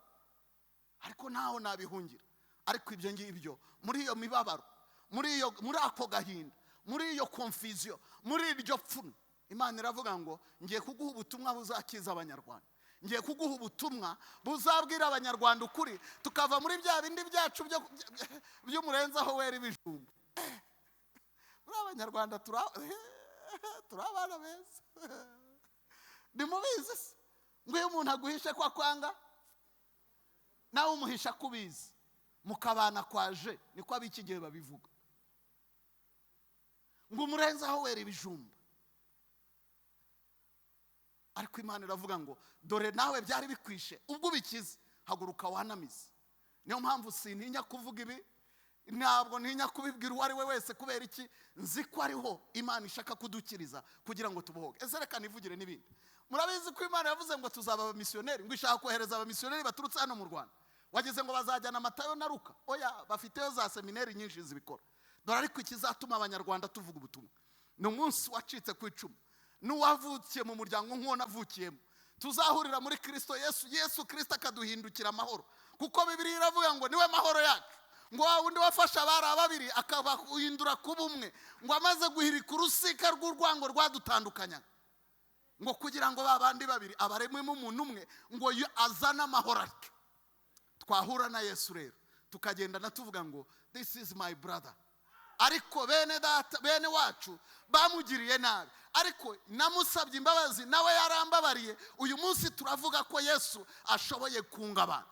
Ariko ntaho nabihungira. Ariko ibyo ngibyo muri iyo mibabaro, muri ako gahinda, muri iyo confusion, muri iryo pfuno, Imana iravuga ngo ngiye kuguha ubutumwa buzakiza abanyarwanda, ngiye kuguha ubutumwa buzabwira abanyarwanda ukuri, tukava muri bya bindi byacu by'umurenzaho wera ibijumba. Muri abanyarwanda turabana beza. Nimubizi se ngo iyo umuntu aguhishe kwa kwanga nawe umuhisha kubizi, mukabana kwaje, niko abiki gihe babivuga ngo umurenzaho wera ibijumba. Ariko Imana iravuga ngo dore nawe byari bikwishe, ubwo bikize haguruka wanamize. Niyo mpamvu sintinya kuvuga ibi, ntabwo ntinya kubibwira uwo ari we wese. Kubera iki? Nzi ko ariho Imana ishaka kudukiriza kugira ngo tubohoke. Ese reka nivugire n'ibindi. Murabizi ko Imana yavuze ngo tuzaba abamisiyoneri, ngo ishaka kohereza abamisiyoneri baturutse hano mu Rwanda. Wagize ngo bazajyana Matayo na Luka? Oya, bafiteyo za seminari nyinshi zibikora. Dore ariko ikizatuma abanyarwanda tuvuga ubutumwa ni umunsi wacitse ku icumu, n'uwavukiye mu muryango nk'uwo navukiyemo, tuzahurira muri Kristo Yesu. Yesu Kristo akaduhindukira amahoro, kuko Bibiliya iravuga ngo niwe mahoro yacu. Ngo wa wundi wafasha abari babiri akabahindura kuba umwe, ngo amaze guhirika urusika rw'urwango rwadutandukanya, ngo kugira ngo babandi babiri abaremwemo umuntu umwe, ngo azane amahoro atyo. Twahura na Yesu rero tukagendana tuvuga ngo this is my brother. Ariko bene data, bene wacu bamugiriye nabi, ariko namusabye imbabazi nawe yarambabariye. Uyu munsi turavuga ko Yesu ashoboye kunga abantu.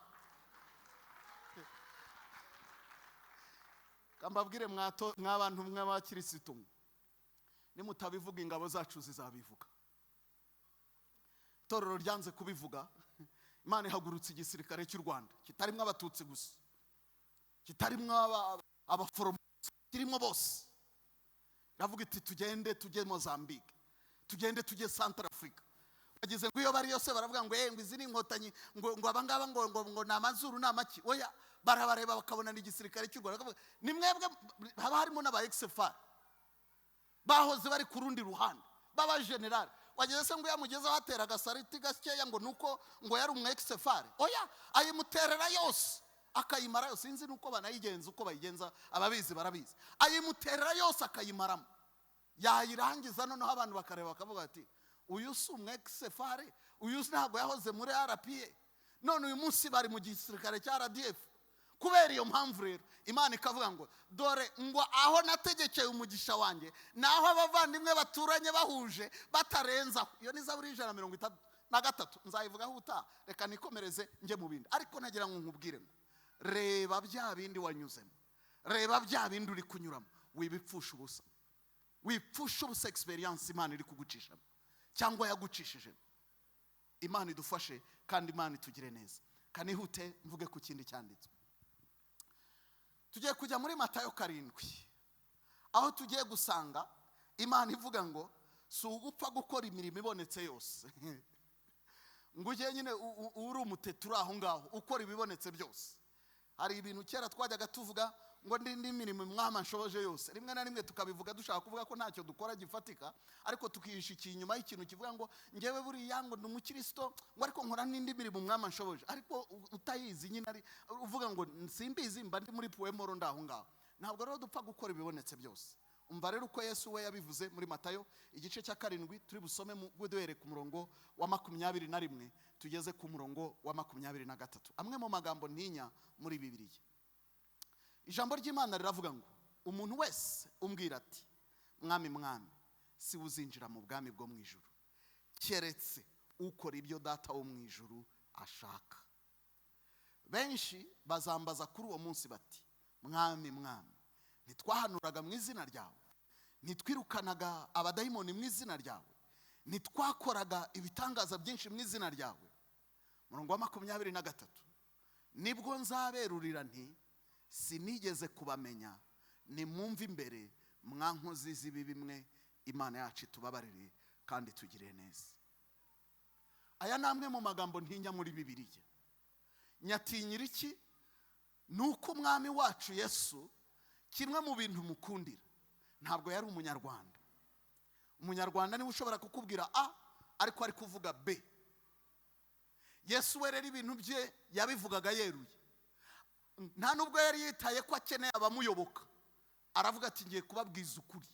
Kambabwire mwabantu mw'abakirisitu, nimutabivuga ingabo zacu zizabivuga. Itorero ryanze kubivuga, Imana ihagurutse igisirikare cy'u Rwanda kitarimo abatutsi gusa, kitarimo abaforomo, kirimo bose. Iravuga iti tugende tujye Mozambique, tugende tujye Central Africa. Bageze ngo iyo bari yose baravuga ngo ngo izi ni inkotanyi, ngo abangaba ngo namazuru namaki. Oya, barabareba bakabona ni igisirikare cy'u Rwanda. Ni mwebwe, haba harimo n'aba XFR bahoze bari ku rundi ruhande baba general. Wageze se ngo yamugezeho atera agasariti gakeya ngo nuko ngo yari umwe XFR. Oya, ayimuterera yose akayimara yose. Sinzi nuko banayigenza uko bayigenza, ababizi barabizi. Ayimuterera yose akayimaramo, yayirangiza noneho abantu bakareba bakavuga ati uyu si umwe XFR, uyu ntabwo yahoze muri RPA, none uyu munsi bari mu gisirikare cya RDF. Kubera iyo mpamvu rero Imana ikavuga ngo dore ngo aho nategekeye umugisha wanjye naho abavandimwe baturanye bahuje batarenzaho. Iyo ni Zaburi 133, nzayivugaho ubutaha, reka nikomereze njye mu bindi. Ariko nagira ngo nkubwire ngo reba bya bindi wanyuzemo, reba bya bindi uri kunyuramo, wibipfusha ubusa, wipfusha ubusa experience Imana iri kugucishamo cyangwa yagucishije. Imana idufashe kandi Imana itugire neza. Kanihute mvuge ku kindi cyanditswe. Tugiye kujya muri Matayo 7, aho tugiye gusanga Imana ivuga ngo si ugupfa gukora imirimo ibonetse yose ngo ujye nyine uri umuteturi aho ngaho ukora ibibonetse byose. Hari ibintu kera twajyaga tuvuga ngo ndi mirimo mwama nshoboje yose, rimwe na rimwe tukabivuga dushaka kuvuga ko ntacyo dukora gifatika, ariko tukiyishikiye inyuma y'ikintu kivuga ngo ngewe buriya ngo ndi umukristo ngo ariko nkora n'indi mirimo mwama nshoboje, ariko utayizi nyine ari uvuga ngo simbizi mba ndi muri poemoro ndaho ngaho. Ntabwo rero dupfa gukora ibibonetse byose. Umva rero uko Yesu we yabivuze muri Matayo igice cya 7, turi busome duhere ku murongo wa 21 tugeze ku murongo wa 23. Amwe mu magambo ntinya muri Bibiliya. Ijambo ry'Imana riravuga ngo umuntu wese umbwira ati mwami mwami, si uzinjira mu bwami bwo mu ijuru keretse ukora ibyo data wo mu ijuru ashaka. Benshi bazambaza kuri uwo munsi bati mwami mwami, ntitwahanuraga mu izina ryawe, ntitwirukanaga abadayimoni mu izina ryawe, ntitwakoraga ibitangaza byinshi mu izina ryawe. Murongo wa 23, nibwo nzaberurira nti sinigeze kubamenya, nimwumve imbere mwankozi z'ibibi mwe. Imana yacu tubabarire kandi tugire neza. Aya namwe mu magambo ntinya muri Bibiliya. Nyatinyira iki? Nuko umwami wacu Yesu, kimwe mu bintu mukundira, ntabwo yari umunyarwanda. Umunyarwanda niwe ushobora kukubwira A ariko ari kuvuga B. Yesu we rero ibintu bye yabivugaga yeruye. Nta nubwo yari yitaye ko akeneye abamuyoboka, aravuga ati ngiye kubabwiza ukuri.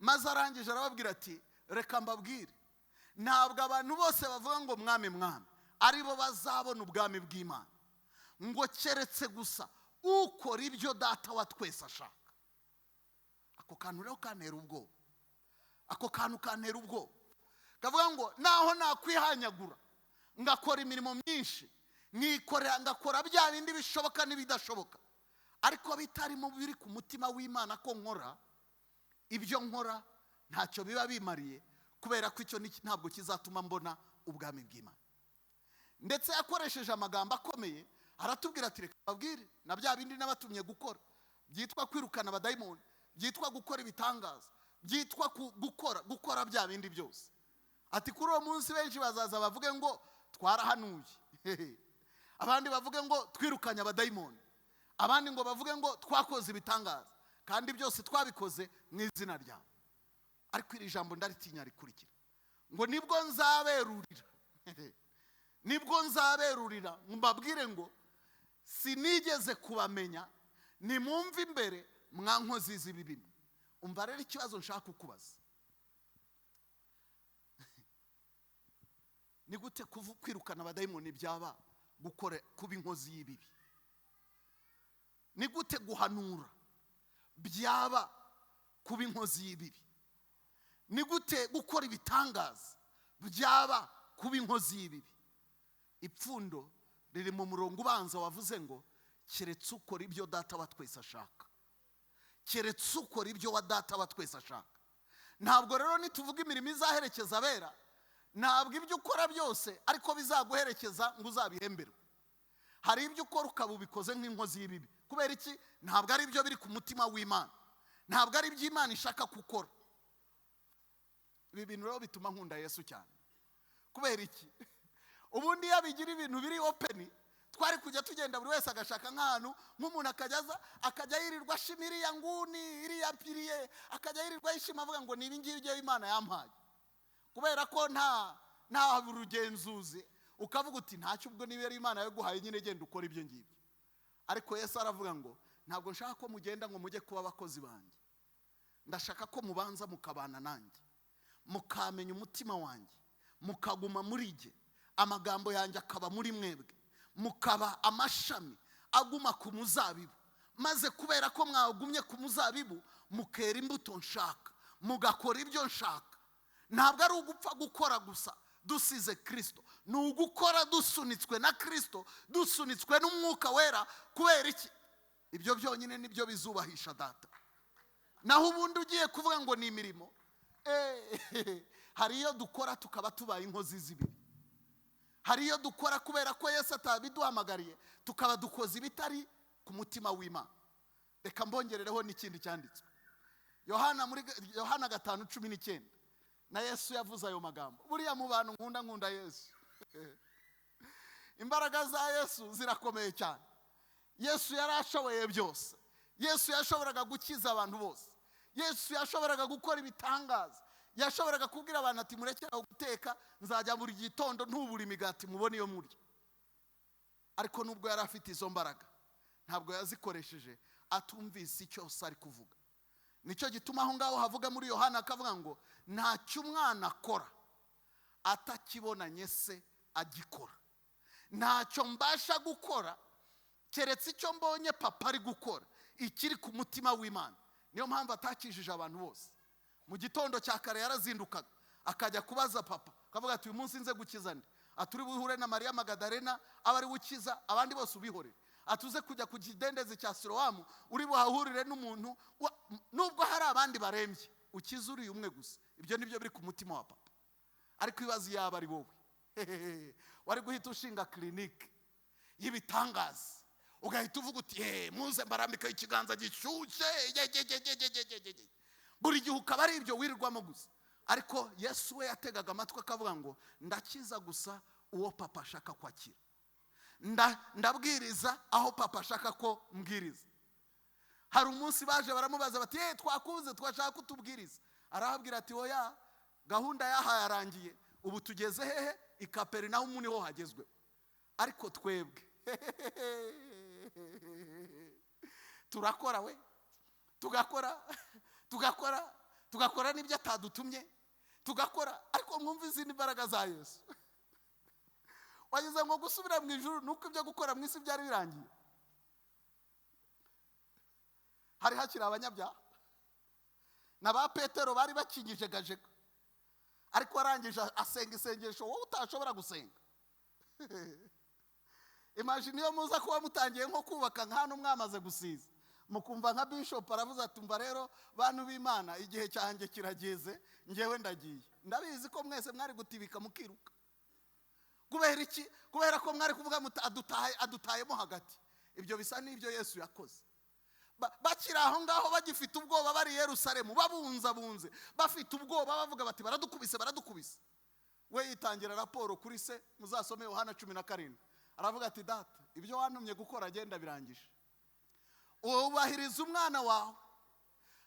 Maze arangije arababwira ati reka mbabwire, ntabwo abantu bose bavuga ngo mwami mwami aribo bazabona ubwami bw'Imana, ngo keretse gusa ukora ibyo data wa twese ashaka. Ako kantu rero kantera ubwoba, ako kantu kantera ubwoba. Kavuga ngo naho nakwihanyagura ngakora imirimo myinshi, nkikorera ngakora bya bindi bishoboka n'ibidashoboka, ariko bitarimo biri ku mutima w'Imana ko nkora, ibyo nkora ntacyo biba bimariye, kubera ko icyo ntabwo kizatuma mbona ubwami bw'Imana. Ndetse yakoresheje amagambo akomeye, aratubwira ati reka babwire na bya bindi nabatumye gukora, byitwa kwirukana abadayimoni, byitwa gukora ibitangaza, byitwa gukora bya bindi byose. Ati kuri uwo munsi benshi bazaza bavuge ngo twarahanuye, abandi bavuge ngo twirukanye abadayimoni, abandi ngo bavuge ngo twakoze ibitangaza, kandi byose twabikoze mu izina ryawe. Ariko iri jambo ndaritinya rikurikira ngo nibwo nzaberurira nibwo nzaberurira mbabwire ngo sinigeze kubamenya, nimwumve imbere mwankozi z'ibibi. Umva rero ikibazo nshaka kukubaza, ni gute kwirukana abadayimoni byaba kuba inkozi y'ibibi? Ni gute guhanura byaba kuba inkozi y'ibibi? Ni gute gukora ibitangaza byaba kuba inkozi y'ibibi? Ipfundo riri mu murongo ubanza wavuze ngo keretse ukora ibyo data wa twese ashaka, keretse ukora ibyo wa data wa twese ashaka. Ntabwo rero nituvuga imirimo izaherekeza abera, ntabwo ibyo ukora byose ariko bizaguherekeza ngo uzabihemberwe. Hari ibyo ukora ukaba ubikoze nk'inkozi y'ibibi. Kubera iki? Ntabwo ari byo biri ku mutima w'Imana, ntabwo ari byo Imana ishaka gukora. ibi bintu rero bituma nkunda Yesu cyane. Kubera iki? Ubundi yabigira ibintu biri open, twari kujya tugenda buri wese agashaka nk'ahantu nk'umuntu akajya yirirwa ashimira ya nguni iriya piriye, akajya yirirwa yishima avuga ngo ni ibi ngibi byo Imana yampaye. Kubera ko nta urugenzuzi, ukavuga uti ntacyo ubwo niba ari Imana yaguhaye nyine genda ukora ibyo ngibyo. Ariko Yesu aravuga ngo ntabwo nshaka ko mugenda ngo mujye kuba abakozi banjye, ndashaka ko mubanza mukabana nanjye, mukamenya umutima wanjye, mukaguma muri jye, amagambo yanjye akaba muri mwebwe, mukaba amashami aguma ku muzabibu, maze kubera ko mwagumye ku muzabibu mukera imbuto nshaka, mugakora ibyo nshaka. Ntabwo ari ugupfa gukora gusa dusize Kristo, ni ugukora dusunitswe na Kristo, dusunitswe n'umwuka wera. Kubera iki? Ibyo byonyine nibyo bizubahisha Data. Naho ubundi ugiye kuvuga ngo ni imirimo, hari iyo dukora tukaba tubaye inkozi z'ibibi, hari iyo dukora kubera ko Yesu atabiduhamagariye tukaba dukoze ibitari ku mutima w'Imana. Reka mbongerereho n'ikindi cyanditswe, Yohana 5:19, na Yesu yavuze ayo magambo. Buriya mu bantu nkunda Yesu imbaraga za Yesu zirakomeye cyane. Yesu yarashoboye byose. Yesu yashoboraga gukiza abantu bose. Yesu yashoboraga gukora ibitangaza. Yashoboraga kubwira abantu ati murekeraho guteka, nzajya buri gitondo ntubura imigati mubone iyo murya. Ariko nubwo yari afite izo mbaraga, ntabwo yazikoresheje atumvise icyo ari kuvuga. Nicyo gituma aho ngaho havuga muri Yohana akavuga ngo ntacyo umwana akora atakibonanye se agikora. Ntacyo mbasha gukora keretse icyo mbonye papa ari gukora, ikiri ku mutima w'Imana. Niyo mpamvu atakijije abantu bose. Mu gitondo cya kare yarazindukaga akajya kubaza papa, akavuga ati uyu munsi nze gukiza nde? Aturi buhure na Mariya Magadalena abari gukiza, abandi bose ubihorere. Atuze kujya ku kidendezi cya Siloamu uri buhahurire n'umuntu nubwo hari abandi barembye, ukiza uri umwe gusa. Ibyo nibyo biri ku mutima wa papa. Ariko ibazi yaba ari wowe wari guhita ushinga clinique y'ibitangaza, ugahita uvuga uti muze mbarambika ikiganza gishyushye, buri gihe ukaba ari ibyo wirirwamo gusa. Ariko Yesu we yategaga amatwi akavuga ngo ndakiza gusa uwo papa ashaka kwakira, ndabwiriza aho papa ashaka ko mbwiriza. Hari umunsi baje baramubaza bati twakuze twashaka kutubwiriza, arababwira ati oya, gahunda yaha yarangiye, ubu tugeze hehe? I Kaperinaumu niho hagezwe. Ariko twebwe turakora we, tugakora n'ibyo atadutumye tugakora. Ariko mwumva izindi mbaraga za Yesu. Wagize ngo gusubira mu ijuru nuko ibyo gukora mu isi byari birangiye. Hari hakiri abanyabyaha na ba Petero bari bakingijegajega, ariko arangije asenga isengesho wowe utashobora gusenga. Imagine iyo muza kuba mutangiye nko kubaka nk'ahantu mwamaze gusiza, mukumva nka bishop aravuze ati umva rero bantu b'Imana, igihe cyanjye kirageze, ngewe ndagiye. Ndabizi ko mwese mwari gutibika mukiruka. Kubera iki? Kubera ko mwari kuvuga adutayemo hagati. Ibyo bisa n'ibyo Yesu yakoze. Bakiri aho ngaho bagifite ubwoba bari Yerusalemu, babunze bafite ubwoba, bavuga bati baradukubise. We yitangira raporo kuri se, muzasome Yohana 17. Aravuga ati Data, ibyo wantumye gukora agenda birangije. Ubahiriza umwana wawe.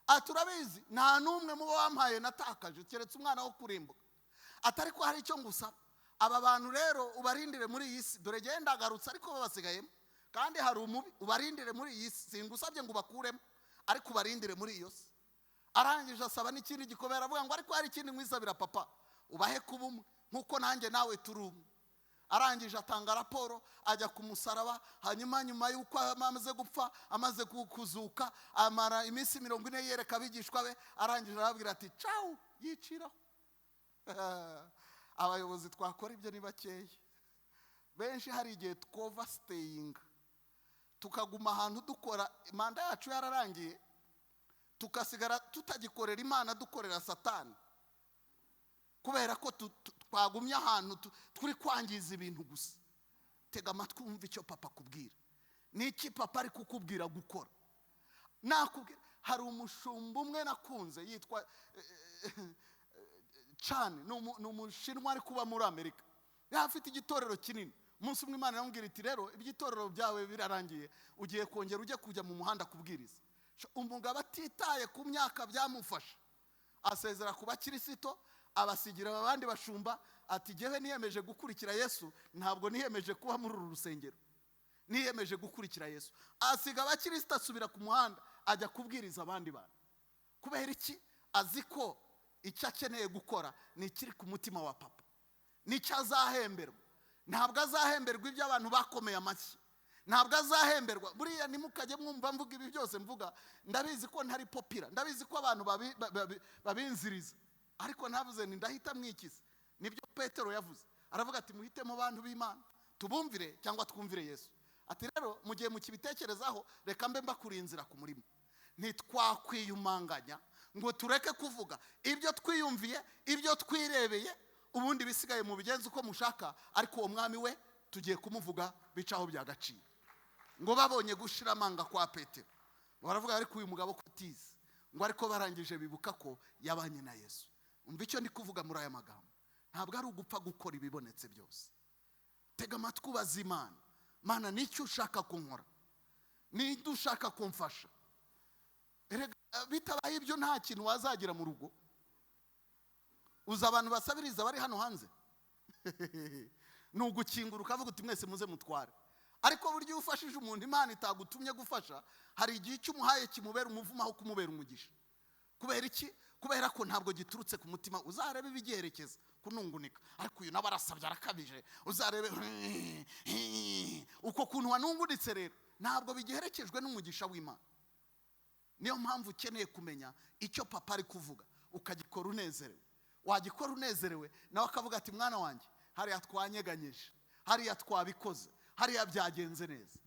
Aturabizi nta numwe mu wampaye natakaje keretse umwana wo kurimbuka. Atari ko hari icyo ngusaba, aba bantu rero ubarindire muri iyi si, dore genda agarutse ariko babasigayemo, kandi hari umubi, ubarindire muri iyi si. Singusabye ngo bakuremo, ariko ubarindire muri iyo si. Arangije asaba n'ikindi gikomera, avuga ngo ariko hari ikindi nkwisabira papa, ubahe kuba umwe nkuko nanjye nawe turi umwe. Arangije atanga raporo, ajya ku musaraba. Hanyuma nyuma y'uko amaze gupfa, amaze kuzuka, amara iminsi 40 yereka abigishwa be. Arangije arababwira ati ciao, yiciraho. Abayobozi twakora ibyo ni bakeya. Benshi hari igihe twovastaying, tukaguma ahantu dukora imanda yacu yararangiye, tukasigara tutagikorera Imana, dukorera Satani. Kubera ko twagumye ahantu turi kwangiza ibintu gusa. Tega amatwi wumva icyo papa kubwira. Niki papa ari kukubwira gukora? Nakubwira, hari umushumba umwe nakunze yitwa cyane ni umushinwa ari kuba muri Amerika, afite igitorero kinini. Umunsi umwe Imana iramubwira iti rero iby'itorero byawe birarangiye, ugiye kongera ujye kujya mu muhanda kubwiriza. Umugabo atitaye ku myaka byamufasha, asezera ku bakirisito, abasigira abandi bashumba, ati jyewe niyemeje gukurikira Yesu, ntabwo niyemeje kuba muri uru rusengero, niyemeje gukurikira Yesu. Asiga abakirisito asubira ku muhanda ajya kubwiriza abandi bantu. Kubera iki? Azi ko icyo akeneye gukora ni ikiri ku mutima wa papa, nicyo azahemberwa. Ntabwo azahemberwa ibyo abantu bakomeye amashyi, ntabwo azahemberwa. Buriya nimukajye mwumva mvuga ibi byose mvuga, ndabizi ko ntari popira, ndabizi ko abantu babinziriza, ariko ntavuze ni ndahita mwikiza. Nibyo Petero yavuze, aravuga ati muhitemo abantu b'Imana, tubumvire cyangwa twumvire Yesu. Ati rero mu gihe mukibitekerezaho, reka mbe mbakuri inzira ku murimo. Ntitwakwiyumanganya ngo tureke kuvuga ibyo twiyumviye, ibyo twirebeye, ubundi bisigaye mu bigenza uko mushaka, ariko uwo mwami we tugiye kumuvuga bicaho byagaciro. Ngo babonye gushira amanga kwa Petero, baravuga ariko uyu mugabo kutize, ngo ariko barangije bibuka ko yabanye na Yesu. Umva icyo ndi kuvuga muri aya magambo, ntabwo ari ugupfa gukora ibibonetse byose. Tega amatwi ubaze Imana, Mana nicyo ushaka kunkora, n'icyo ushaka kumfasha. Bitabaye ibyo nta kintu wazagira mu rugo. Uza abantu basabiriza bari hano hanze nugukingura ukavuga uti mwese muze mutware. Ariko buryo ufashije umuntu Imana itagutumye gufasha, hari igihe cy'umuhaye kimubera umuvumo aho kumubera umugisha. Kubera iki? Kubera ko ntabwo giturutse ku mutima. Uzarebe ibigerekeza kunungunika, ariko uyu nabarasabye arakabije. Uzarebe uko kuntu wanungunitse, rero ntabwo bigerekejwe n'umugisha w'Imana. Niyo mpamvu ukeneye kumenya icyo papa ari kuvuga, ukagikora unezerewe. Wagikora unezerewe nawe akavuga ati mwana wanjye, hariya twanyeganyeje, hariya twabikoze, hariya byagenze neza.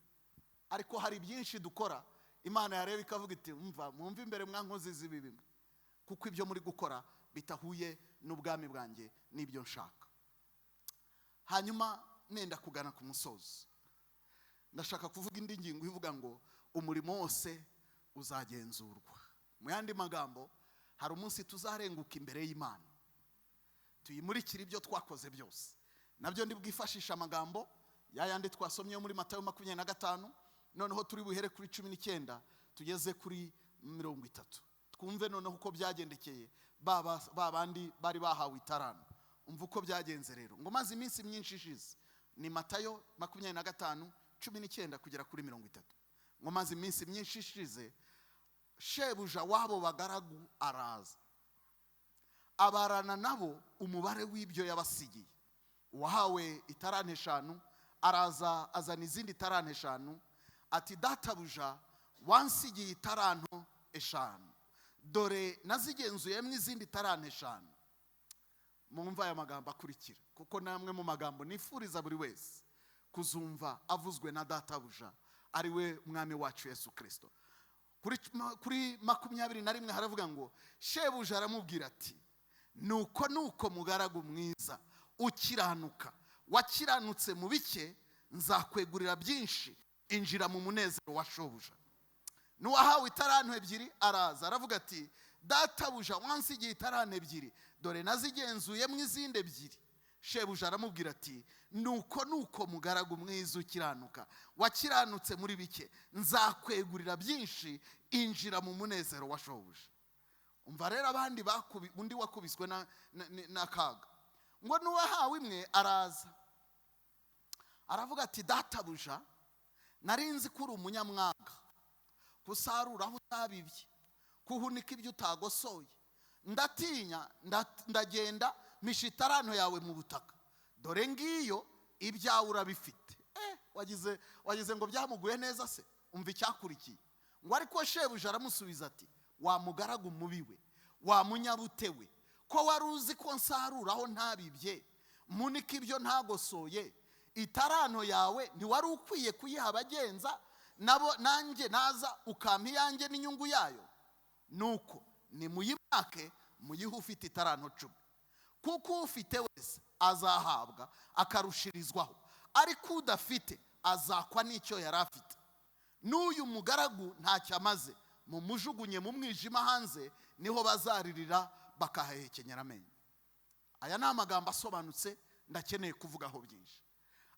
Ariko hari byinshi dukora Imana yareba ikavuga iti umva, mwumve imbere mwankozi z'ibibi, kuko ibyo muri gukora bitahuye n'ubwami bwanjye n'ibyo nshaka. Hanyuma nenda kugana ku musozi, ndashaka kuvuga indi ngingo ivuga ngo umurimo wose uzagenzurwa. Mu yandi magambo, hari umunsi tuzarenguka imbere y'Imana, tuyimurikira ibyo twakoze byose. Nabyo ndi bwifashisha amagambo yayandi twasomye muri Matayo 25, noneho turi buhere kuri 19 tugeze kuri 30. Twumve noneho uko byagendekeye babandi bari bahawe itarano. Umva uko byagenze rero. Ngo maze iminsi myinshi ishize, ni Matayo 25:19 kugera kuri 30. Ngo maze iminsi myinshi ishize, shebuja wabo bagaragu araza, abarana nabo umubare w'ibyo yabasigiye. Uwahawe itarane 5 araza azana izindi tarane 5, ati databuja wansigiye itaranto 5, dore nazigenzuyemo izindi tarane 5. Mumva aya magambo akurikira, kuko namwe mu magambo nifuriza buri wese kuzumva avuzwe na databuja, ari we mwami wacu Yesu Kristo. Kuri 21 haravuga ngo shebuja aramubwira ati nuko mugaragu mwiza ukiranuka, wakiranutse mu bike, nzakwegurira byinshi, injira mu munezero wa shobuja. N'uwahawe itaranto 2 araza aravuga ati databuja wansigiye itarane 2, dore nazigenzuyemo izindi 2. Shebuja aramubwira ati nuko mugaragu mwiza ukiranuka, wakiranutse muri bike, nzakwegurira byinshi, injira mu munezero wa shobuja. Umva rero abandi undi wakubiswe n'akaga. Ngo n'uwahawe imwe araza aravuga ati databuja narinzi ko uri umunyamwaga, kusarura aho utabibye, kuhunika ibyo utagosoye. Ndatinya ndagenda misha itaranto yawe mu butaka, dore ngiyo ibyawe urabifite. Wagize ngo byamuguye neza se? Umva icyakurikiye. Ngo ariko shebuja aramusubiza ati wa mugaragu mubi we, wa munyabute we, ko wari uzi ko nsarura aho ntabibye, munika ibyo ntagosoye, itaranto yawe ntiwari ukwiye kuyiha abagenza, nabo nanjye naza ukampa iyanjye n'inyungu yayo? Nuko nimuyimake muyihe ufite itaranto 10, kuko ufite wese azahabwa akarushirizwaho, ariko udafite azakwa n'icyo yari afite. N'uyu mugaragu ntacyo amaze, mumujugunye mu mwijima hanze, niho bazaririra bakahekenyera amenyo. aya ni amagambo asobanutse ndakeneye kuvugaho byinshi,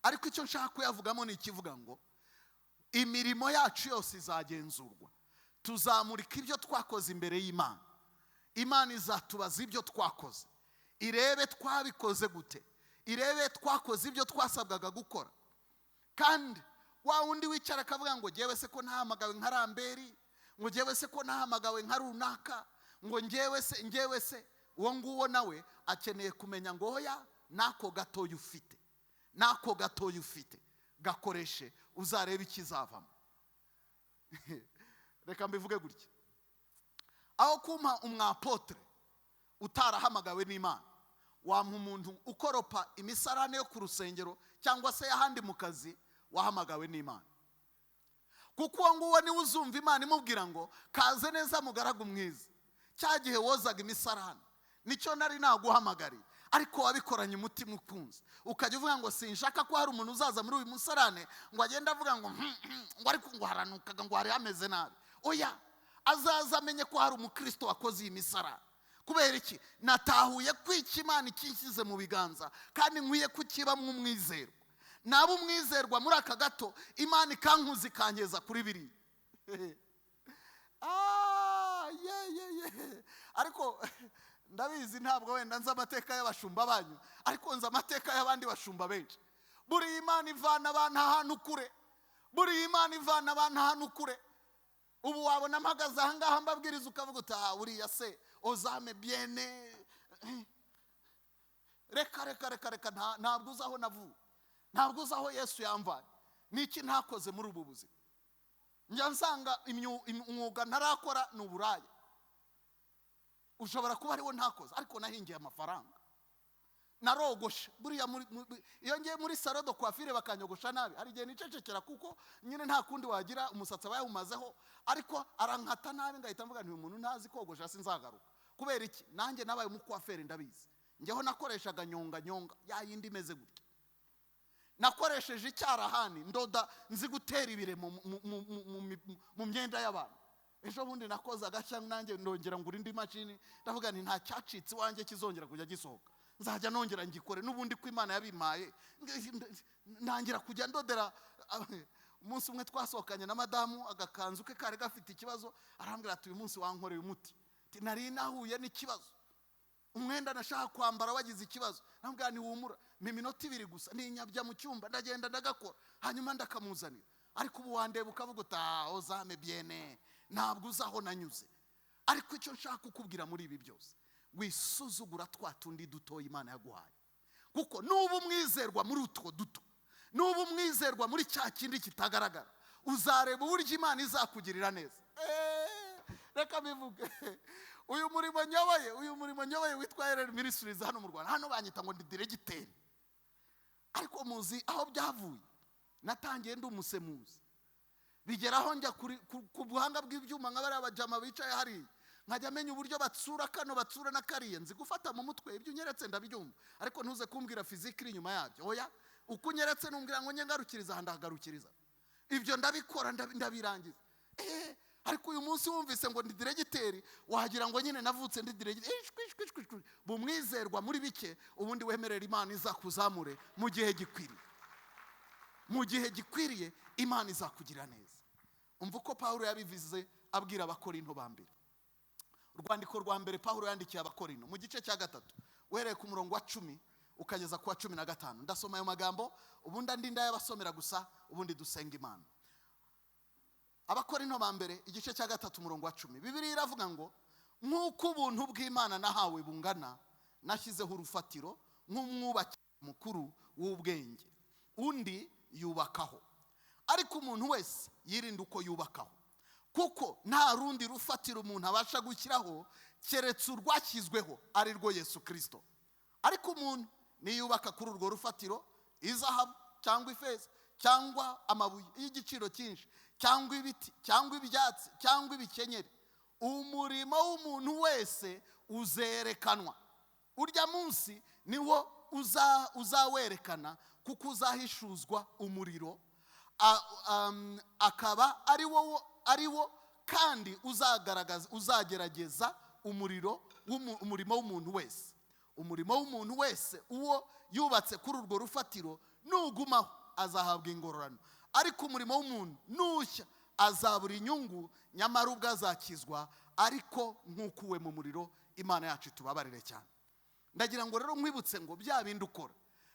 ariko icyo nshaka kuyavugamo ni ikivuga ngo imirimo yacu yose izagenzurwa. Tuzamurika ibyo twakoze imbere y'Imana. Imana izatubaza ibyo twakoze, irebe twabikoze gute, irebe twakoze ibyo twasabwaga gukora. Kandi wa wundi wicara akavuga ngo ngewe se ko ntahamagawe nka Ramberi, ngo ngewe se ko ntahamagawe nka runaka, ngo ngewe se, uwo nguwo nawe akeneye kumenya ngo oya, nako gatoya ufite gakoreshe uzarebe ikizavamo. Reka mbivuge gutya, aho kumpa umwapotre utarahamagawe n'Imana, wampa umuntu ukoropa imisarane yo ku rusengero cyangwa se ahandi mu kazi wahamagawe n'Imana. Kuko uwo nguwo niwe uzumva Imana imubwira ngo kaze neza mugaragu mwiza, cya gihe wozaga imisarane nicyo nari naguhamagariye, ariko wabikoranye umutima ukunze. Ukajya uvuga ngo sinshaka ko hari umuntu uzaza muri uyu musarane ngo agende avuga ngo ariko ngo haranukaga ngo hari hameze nabi. Oya, azaza amenye ko hari umukristo wakoze iyi misarane. Kubera iki? Natahuye ko Icy'Imana ikinshyize mu biganza kandi nkwiye kukibamwo umwizerwa. Naba umwizerwa muri aka gato, Imana ikankuza ikangeza kuri biriya. Ariko ndabizi ntabwo wenda nzi amateka y'abashumba banyu, ariko nzi amateka y'abandi bashumba benshi. Buriya Imana ivana abantu ahantu kure. Ubu wabona mpagaze aha ngaha mbabwiriza ukavuga uti uriya se ozame biene. Reka ntabwo uzaho navuye, ntabwo uzaho Yesu yamvaye. Niki ntakoze muri ubu buzima? Njya nsanga umwuga ntarakora ni uburaya. Ushobora kuba ariwo ntakoze, ariko nahingiye amafaranga, narogoshe. Buriya iyo ngiye muri salon de coiffure bakanyogosha nabi, hari igihe nicecekera kuko nyine nta kundi wagira, umusatsi abayawumazeho, ariko arankata nabi ngahita mvuga nti uyu muntu ntazi kogosha sinzagaruka. Kubera iki? Nanjye nabaye umukwafere ndabizi. Njyeho nakoreshaga nyonga ya yindi imeze gutya. Nakoresheje icyarahani ndoda nzi gutera ibire mu myenda y'abantu. Ejo bundi nakoze agashya nanjye ndongera ngura indi mashini, ndavuga nti nta cyacitse wanjye kizongera kujya gisohoka, nzajya nongera ngikore n'ubundi ko Imana yabimaye. Ntangira kujya ndodera. Umunsi umwe twasohokanye na madamu, agakanzu ke kari gafite ikibazo, arambwira ati uyu munsi wankoreye umuti. Nari nahuye n'ikibazo, umwenda nashaka kwambara wagize ikibazo. Nambwira ni humura, iminota 2 gusa ninyabya mu cyumba ndagenda ndagakora, hanyuma ndakamuzanira. Ariko ubu wandeba ukavuga uta ozame biene, ntabwo uzaho nanyuze. Ariko icyo nshaka kukubwira muri ibi byose, wisuzugura twatundi duto Imana yaguhaye. Kuko nuba umwizerwa muri utwo duto, nuba umwizerwa muri cya kindi kitagaragara, uzareba uburyo Imana izakugirira neza. Reka bivuge, uyu murimo nyoboye witwa RR Ministries hano mu Rwanda, hano banyita ngo ndi diregiteri. Ariko muzi aho byavuye? Natangiye ndi umusemuzi, bigeraho njya ku buhanga bw'ibyuma nk'abari abajama bicaye hari, nkajya amenya uburyo batsura kano batsura na kariye. Nzi gufata mu mutwe ibyo unyeretse ndabyumva, ariko ntuze kumbwira fiziki iri inyuma yabyo. Oya, uko unyeretse numbwira ngo ngarukiriza aha ndahagarukiriza. Ibyo ndabikora ndabirangiza. Ariko uyu munsi wumvise ngo ndi diregiteri, wagira ngo nyine navutse ndi diregiteri. Bumwizerwa muri bike, ubundi wemerera Imana izakuzamure mu gihe gikwiriye. Mu gihe gikwiriye Imana izakugira neza. Umva uko Pawulo yabivuze abwira Abakorinto ba mbere. Urwandiko rwa mbere Pawulo yandikiye Abakorinto mu gice cya 3, uhereye ku murongo wa 10 ukageza ku wa 15. Ndasoma ayo magambo, ubundi ndinda yabasomera gusa, ubundi dusenga Imana. Abakorinto ba mbere igice cya 3 umurongo wa 10. Bibiliya iravuga ngo nk'uko ubuntu bw'Imana nahawe bungana, nashyizeho urufatiro nk'umwubaki mukuru w'ubwenge, undi yubakaho. Ariko umuntu wese yirinda uko yubakaho, kuko nta rundi rufatiro umuntu abasha gushyiraho keretse urwashyizweho, ari rwo Yesu Kristo. Ariko umuntu niyubaka kuri urwo rufatiro, izahabu cyangwa ifeza cyangwa amabuye y'igiciro cyinshi cyangwa ibiti cyangwa ibyatsi cyangwa ibikenyeri, umurimo w'umuntu wese uzerekanwa. Urya munsi niwo uzawerekana, kuko uzahishuzwa umuriro, akaba ari wo kandi uzagerageza umurimo w'umuntu wese. umurimo w'umuntu wese uwo yubatse kuri urwo rufatiro nugumaho azahabwa ingororano, ariko umurimo w'umuntu nushya azabura inyungu, nyamara ubwo azakizwa ariko nk'ukuwe mu muriro. Imana yacu tubabarire cyane. Ndagira ngo rero nkwibutse ngo bya bindi ukora,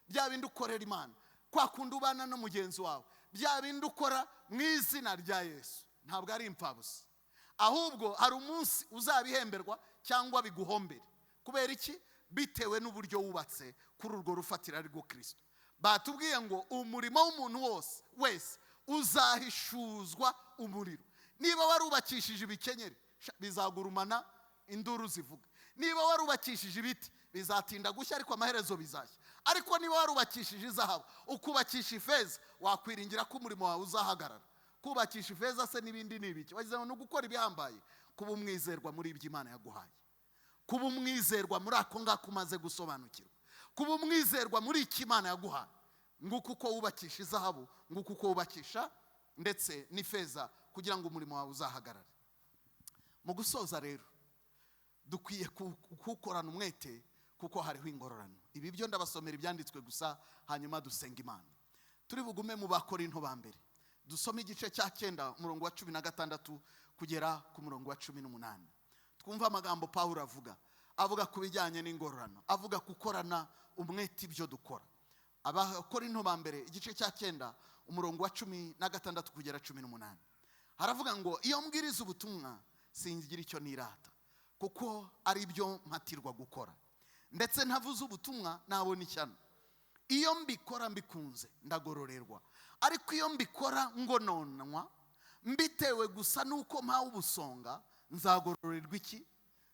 bya bindi ukorera Imana, kwa kundi ubana no mugenzi wawe, bya bindi ukora mu izina rya Yesu ntabwo ari impfabusa, ahubwo hari umunsi uzabihemberwa cyangwa biguhombere. Kubera iki? Bitewe n'uburyo wubatse kuri urwo rufatiro ari rwo Kristo. Batubwiye ngo umurimo w'umuntu wese uzahishuzwa umuriro. Niba warubakishije ibikenyeri bizagurumana induru zivuga, niba warubakishije ibiti bizatinda gushya ariko amaherezo bizashya, ariko niba warubakishije izahabu ukubakisha ifeza wakwiringira ko umurimo wawe uzahagarara. Kubakisha ifeza se n'ibindi n'ibiki? Wagize no gukora ibihambaye, kuba umwizerwa muri ibyo Imana yaguhaye, kuba umwizerwa muri ako ngako umaze gusobanukirwa, kuba umwizerwa muri iki Imana yaguhaye. Nguko uko wubakisha izahabu, nguko uko wubakisha ndetse n'ifeza kugira ngo umurimo wawe uzahagarare. Mu gusoza rero dukwiye kukorana umwete kuko hariho ingororano. Ibi byo ndabasomera ibyanditswe gusa hanyuma dusenga Imana. Turi bugume mu Bakorinto ba mbere, dusome igice cya 9 umurongo wa 16 kugera ku murongo wa 18. Twumva amagambo Pawulo avuga ku bijyanye n'ingororano, avuga gukorana umwete ibyo dukora. Abakorinto ba mbere igice cya 9 umurongo wa 16 kugera 18. Haravuga ngo iyo mbwiriza ubutumwa singira icyo nirata, kuko ari byo mpatirwa gukora, ndetse ntavuze ubutumwa nabona ishyano. Iyo mbikora mbikunze ndagororerwa, ariko iyo mbikora ngononwa mbitewe gusa nuko mpawe ubusonga nzagororerwa iki?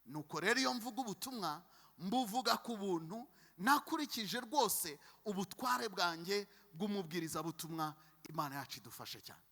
Nuko rero iyo mvuga ubutumwa mbuvuga ku buntu, nakurikije rwose ubutware bwanjye bw'umubwiriza butumwa. Imana yacu idufashe cyane.